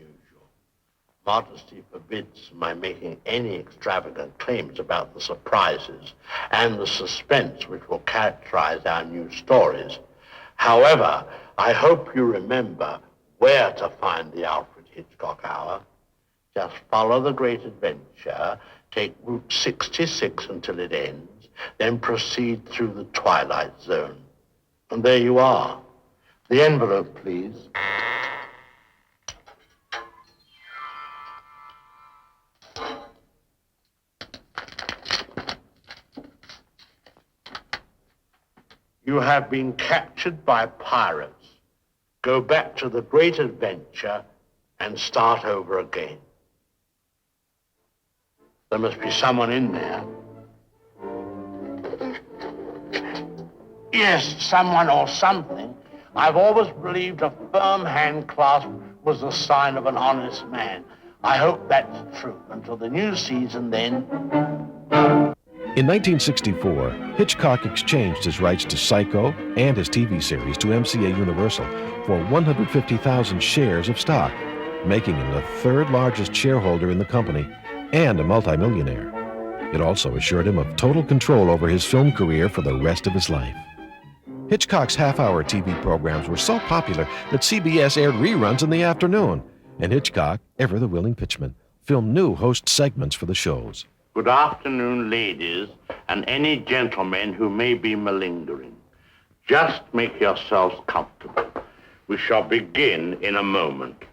Modesty forbids my making any extravagant claims about the surprises and the suspense which will characterize our new stories. However, I hope you remember where to find the Alfred Hitchcock Hour. Just follow the great adventure, take Route 66 until it ends, then proceed through the Twilight Zone. And there you are. The envelope, please. You have been captured by pirates. Go back to the great adventure and start over again. There must be someone in there. Yes, someone or something. I've always believed a firm hand clasp was the sign of an honest man. I hope that's true until the new season then. In 1964, Hitchcock exchanged his rights to Psycho and his TV series to MCA Universal for 150,000 shares of stock, making him the third largest shareholder in the company and a multimillionaire. It also assured him of total control over his film career for the rest of his life. Hitchcock's half-hour TV programs were so popular that CBS aired reruns in the afternoon, and Hitchcock, ever the willing pitchman, filmed new host segments for the shows. Good afternoon, ladies, and any gentlemen who may be malingering. Just make yourselves comfortable. We shall begin in a moment.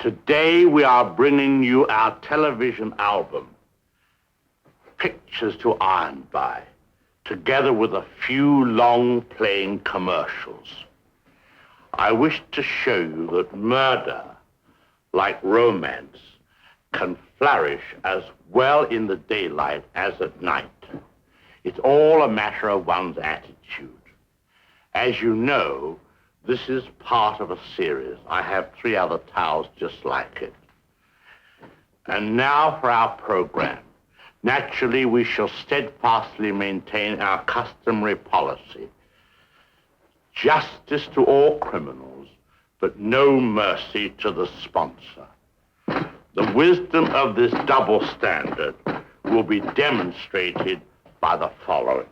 Today we are bringing you our television album, Pictures to Iron By, together with a few long-playing commercials. I wish to show you that murder, like romance, can flourish as well in the daylight as at night. It's all a matter of one's attitude. As you know, this is part of a series. I have 3 other towels just like it. And now for our program. Naturally, we shall steadfastly maintain our customary policy. Justice to all criminals, but no mercy to the sponsor. The wisdom of this double standard will be demonstrated by the following.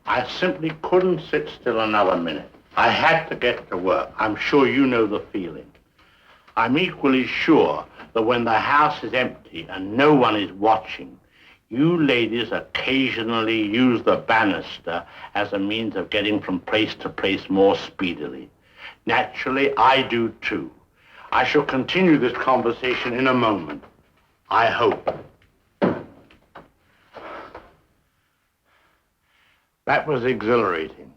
I simply couldn't sit still another minute. I had to get to work. I'm sure you know the feeling. I'm equally sure that when the house is empty and no one is watching, you ladies occasionally use the banister as a means of getting from place to place more speedily. Naturally, I do too. I shall continue this conversation in a moment. I hope. That was exhilarating.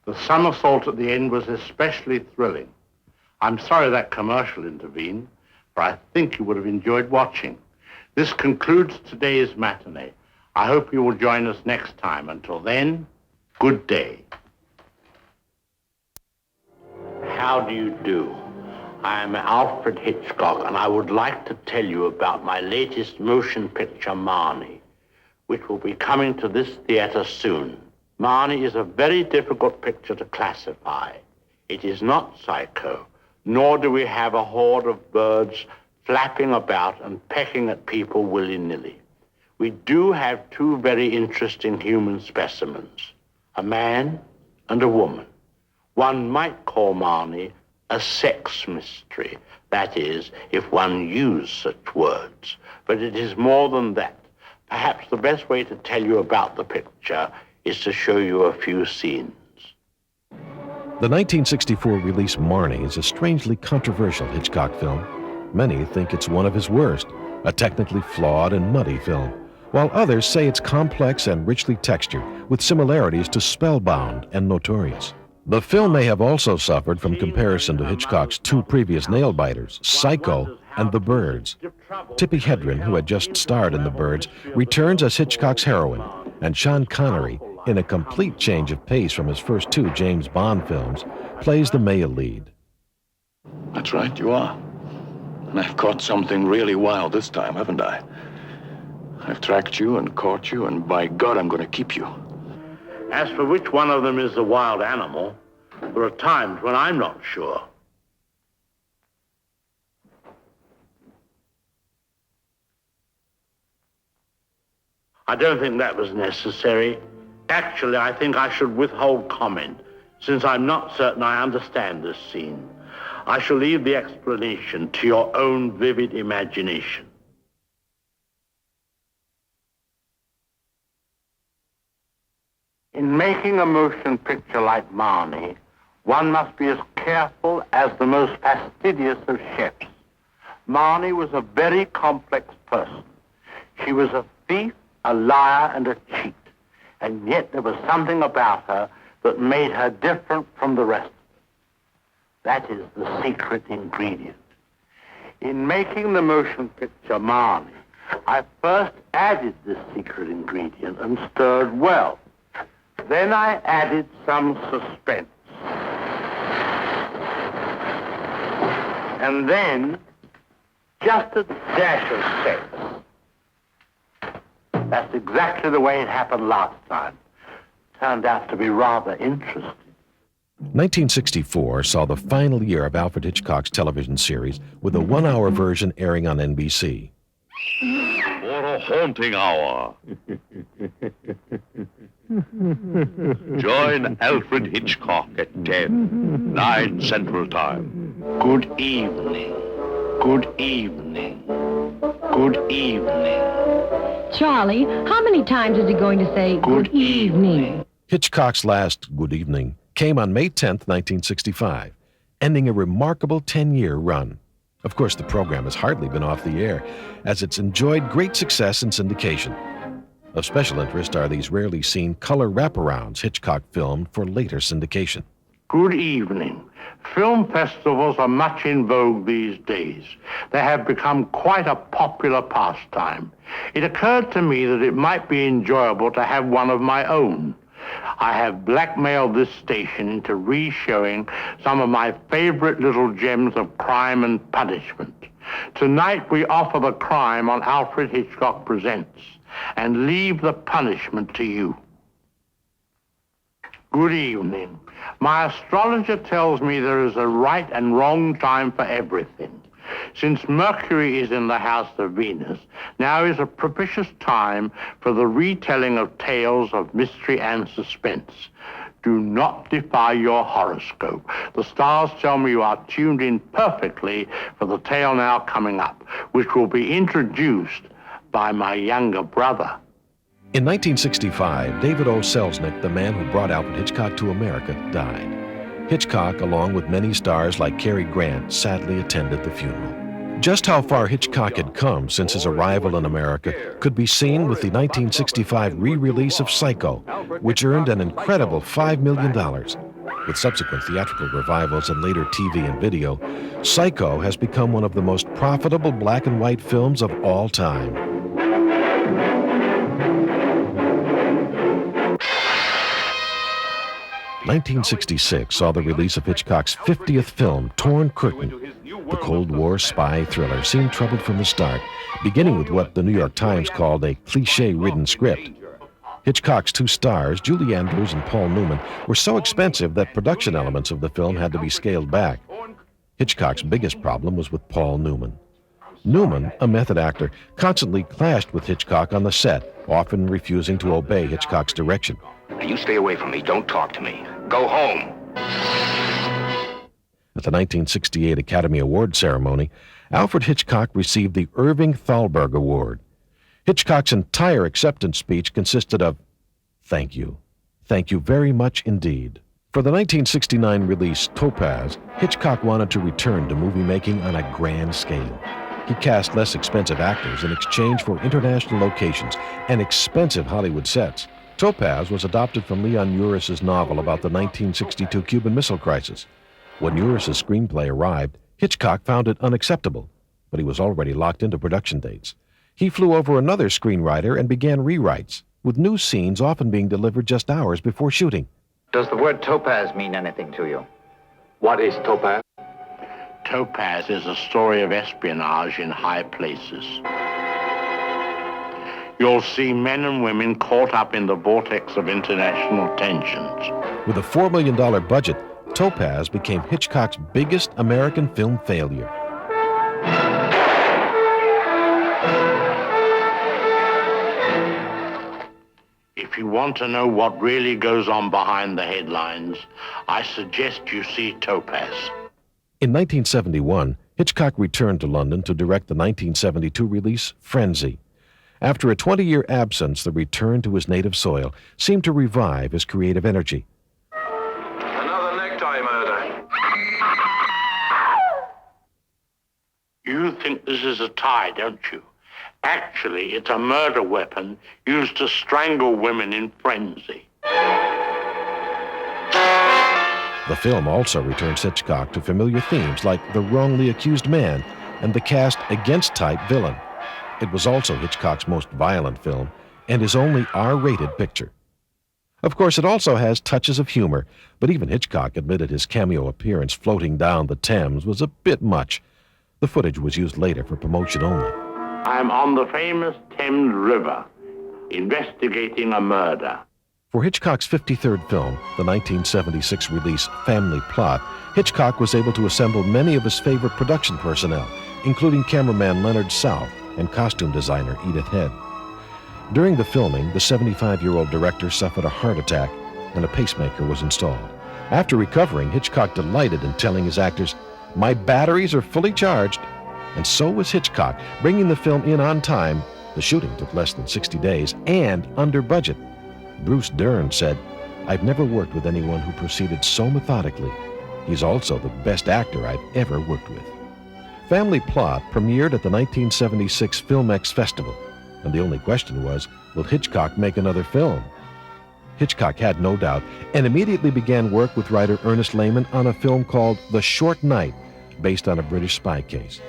The somersault at the end was especially thrilling. I'm sorry that commercial intervened, but I think you would have enjoyed watching. This concludes today's matinee. I hope you will join us next time. Until then, good day. How do you do? I am Alfred Hitchcock, and I would like to tell you about my latest motion picture, Marnie, which will be coming to this theater soon. Marnie is a very difficult picture to classify. It is not psycho, nor do we have a horde of birds flapping about and pecking at people willy-nilly. We do have 2 very interesting human specimens, a man and a woman. One might call Marnie a sex mystery, that is, if one used such words. But it is more than that. Perhaps the best way to tell you about the picture is to show you a few scenes. The 1964 release Marnie is a strangely controversial Hitchcock film. Many think it's one of his worst, a technically flawed and muddy film, while others say it's complex and richly textured, with similarities to Spellbound and Notorious. The film may have also suffered from comparison to Hitchcock's 2 previous nail-biters, Psycho and The Birds. Tippi Hedren, who had just starred in The Birds, returns as Hitchcock's heroine, and Sean Connery, in a complete change of pace from his first 2 James Bond films, plays the male lead. That's right, you are. And I've caught something really wild this time, haven't I? I've tracked you and caught you, and by God, I'm going to keep you. As for which one of them is the wild animal, there are times when I'm not sure. I don't think that was necessary. Actually, I think I should withhold comment, since I'm not certain I understand this scene. I shall leave the explanation to your own vivid imagination. In making a motion picture like Marnie, one must be as careful as the most fastidious of chefs. Marnie was a very complex person. She was a thief, a liar, and a cheat. And yet there was something about her that made her different from the rest of them. That is the secret ingredient. In making the motion picture Marnie, I first added this secret ingredient and stirred well. Then I added some suspense. And then just a dash of sex. That's exactly the way it happened last time. Turned out to be rather interesting. 1964 saw the final year of Alfred Hitchcock's television series, with a 1-hour version airing on NBC. Boy, for a haunting hour. Join Alfred Hitchcock at 10, 9 Central Time. Good evening. Good evening. Good evening. Charlie, how many times is he going to say good evening? Hitchcock's last Good Evening came on May 10, 1965, ending a remarkable 10-year run. Of course, the program has hardly been off the air, as it's enjoyed great success in syndication. Of special interest are these rarely seen color wraparounds Hitchcock filmed for later syndication. Good evening. Film festivals are much in vogue these days. They have become quite a popular pastime. It occurred to me that it might be enjoyable to have one of my own. I have blackmailed this station into re-showing some of my favorite little gems of crime and punishment. Tonight we offer the crime on Alfred Hitchcock Presents and leave the punishment to you. Good evening. My astrologer tells me there is a right and wrong time for everything. Since Mercury is in the house of Venus, now is a propitious time for the retelling of tales of mystery and suspense. Do not defy your horoscope. The stars tell me you are tuned in perfectly for the tale now coming up, which will be introduced by my younger brother. In 1965, David O. Selznick, the man who brought Alfred Hitchcock to America, died. Hitchcock, along with many stars like Cary Grant, sadly attended the funeral. Just how far Hitchcock had come since his arrival in America could be seen with the 1965 re-release of Psycho, which earned an incredible $5 million. With subsequent theatrical revivals and later TV and video, Psycho has become one of the most profitable black and white films of all time. 1966 saw the release of Hitchcock's 50th film, Torn Curtain. The Cold War spy thriller seemed troubled from the start, beginning with what the New York Times called a cliché-ridden script. Hitchcock's two stars, Julie Andrews and Paul Newman, were so expensive that production elements of the film had to be scaled back. Hitchcock's biggest problem was with Paul Newman. Newman, a method actor, constantly clashed with Hitchcock on the set, often refusing to obey Hitchcock's direction. You stay away from me. Don't talk to me. Go home. At the 1968 Academy Award ceremony, Alfred Hitchcock received the Irving Thalberg Award. Hitchcock's entire acceptance speech consisted of, "Thank you. Thank you very much indeed." For the 1969 release Topaz, Hitchcock wanted to return to movie making on a grand scale. He cast less expensive actors in exchange for international locations and expensive Hollywood sets. Topaz was adopted from Leon Uris's novel about the 1962 Cuban Missile Crisis. When Uris's screenplay arrived, Hitchcock found it unacceptable, but he was already locked into production dates. He flew over another screenwriter and began rewrites, with new scenes often being delivered just hours before shooting. Does the word topaz mean anything to you? What is topaz? Topaz is a story of espionage in high places. You'll see men and women caught up in the vortex of international tensions. With a $4 million budget, Topaz became Hitchcock's biggest American film failure. If you want to know what really goes on behind the headlines, I suggest you see Topaz. In 1971, Hitchcock returned to London to direct the 1972 release Frenzy. After a 20-year absence, the return to his native soil seemed to revive his creative energy. Another necktie murder. You think this is a tie, don't you? Actually, it's a murder weapon used to strangle women in frenzy. The film also returns Hitchcock to familiar themes like the wrongly accused man and the cast-against-type villain. It was also Hitchcock's most violent film and his only R-rated picture. Of course, it also has touches of humor, but even Hitchcock admitted his cameo appearance floating down the Thames was a bit much. The footage was used later for promotion only. I'm on the famous Thames River, investigating a murder. For Hitchcock's 53rd film, the 1976 release Family Plot, Hitchcock was able to assemble many of his favorite production personnel, including cameraman Leonard South, and costume designer Edith Head. During the filming, the 75-year-old director suffered a heart attack and a pacemaker was installed. After recovering, Hitchcock delighted in telling his actors, "My batteries are fully charged." And so was Hitchcock, bringing the film in on time. The shooting took less than 60 days and under budget. Bruce Dern said, "I've never worked with anyone who proceeded so methodically. He's also the best actor I've ever worked with." Family Plot premiered at the 1976 FilmX Festival, and the only question was, will Hitchcock make another film? Hitchcock had no doubt and immediately began work with writer Ernest Lehman on a film called The Short Night, based on a British spy case.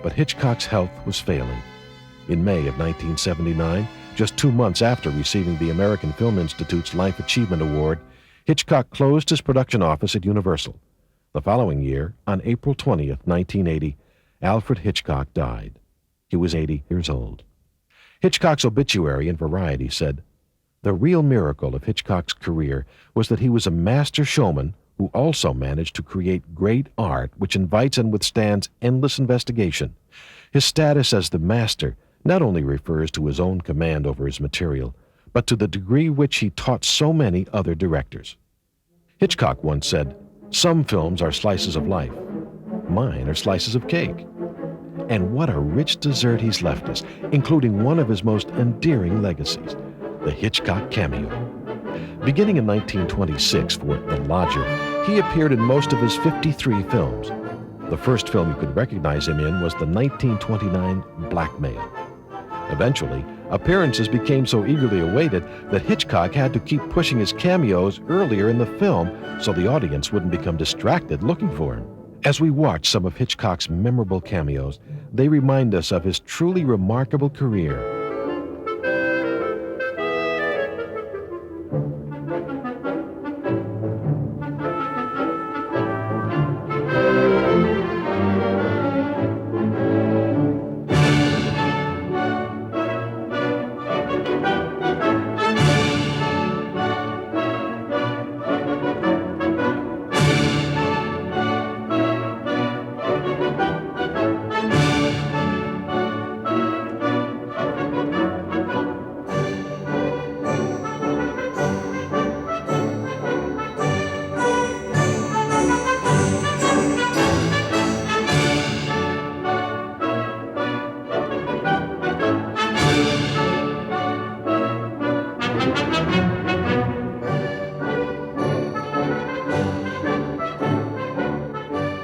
But Hitchcock's health was failing. In May of 1979, just 2 months after receiving the American Film Institute's Life Achievement Award, Hitchcock closed his production office at Universal. The following year, on April 20th, 1980, Alfred Hitchcock died. He was 80 years old. Hitchcock's obituary in Variety said, "The real miracle of Hitchcock's career was that he was a master showman who also managed to create great art which invites and withstands endless investigation. His status as the master not only refers to his own command over his material, but to the degree which he taught so many other directors." Hitchcock once said, "Some films are slices of life. Mine are slices of cake." And what a rich dessert he's left us, including one of his most endearing legacies, the Hitchcock cameo. Beginning in 1926 for The Lodger, he appeared in most of his 53 films. The first film you could recognize him in was the 1929 Blackmail. Eventually, appearances became so eagerly awaited that Hitchcock had to keep pushing his cameos earlier in the film so the audience wouldn't become distracted looking for him. As we watch some of Hitchcock's memorable cameos, they remind us of his truly remarkable career.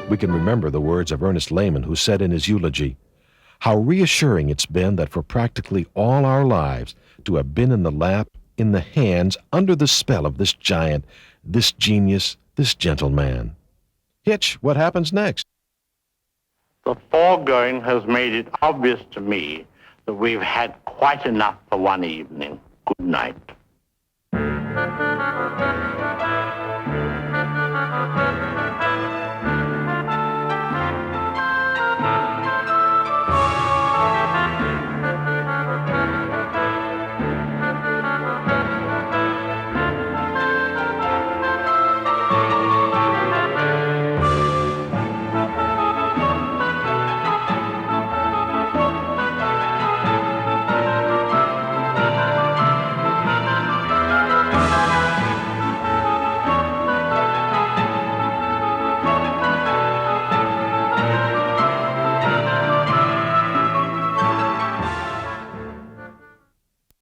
We can remember the words of Ernest Lehman, who said in his eulogy, "How reassuring it's been that for practically all our lives to have been in the lap, in the hands, under the spell of this giant, this genius, this gentleman." Hitch, what happens next? The foregoing has made it obvious to me that we've had quite enough for one evening. Good night.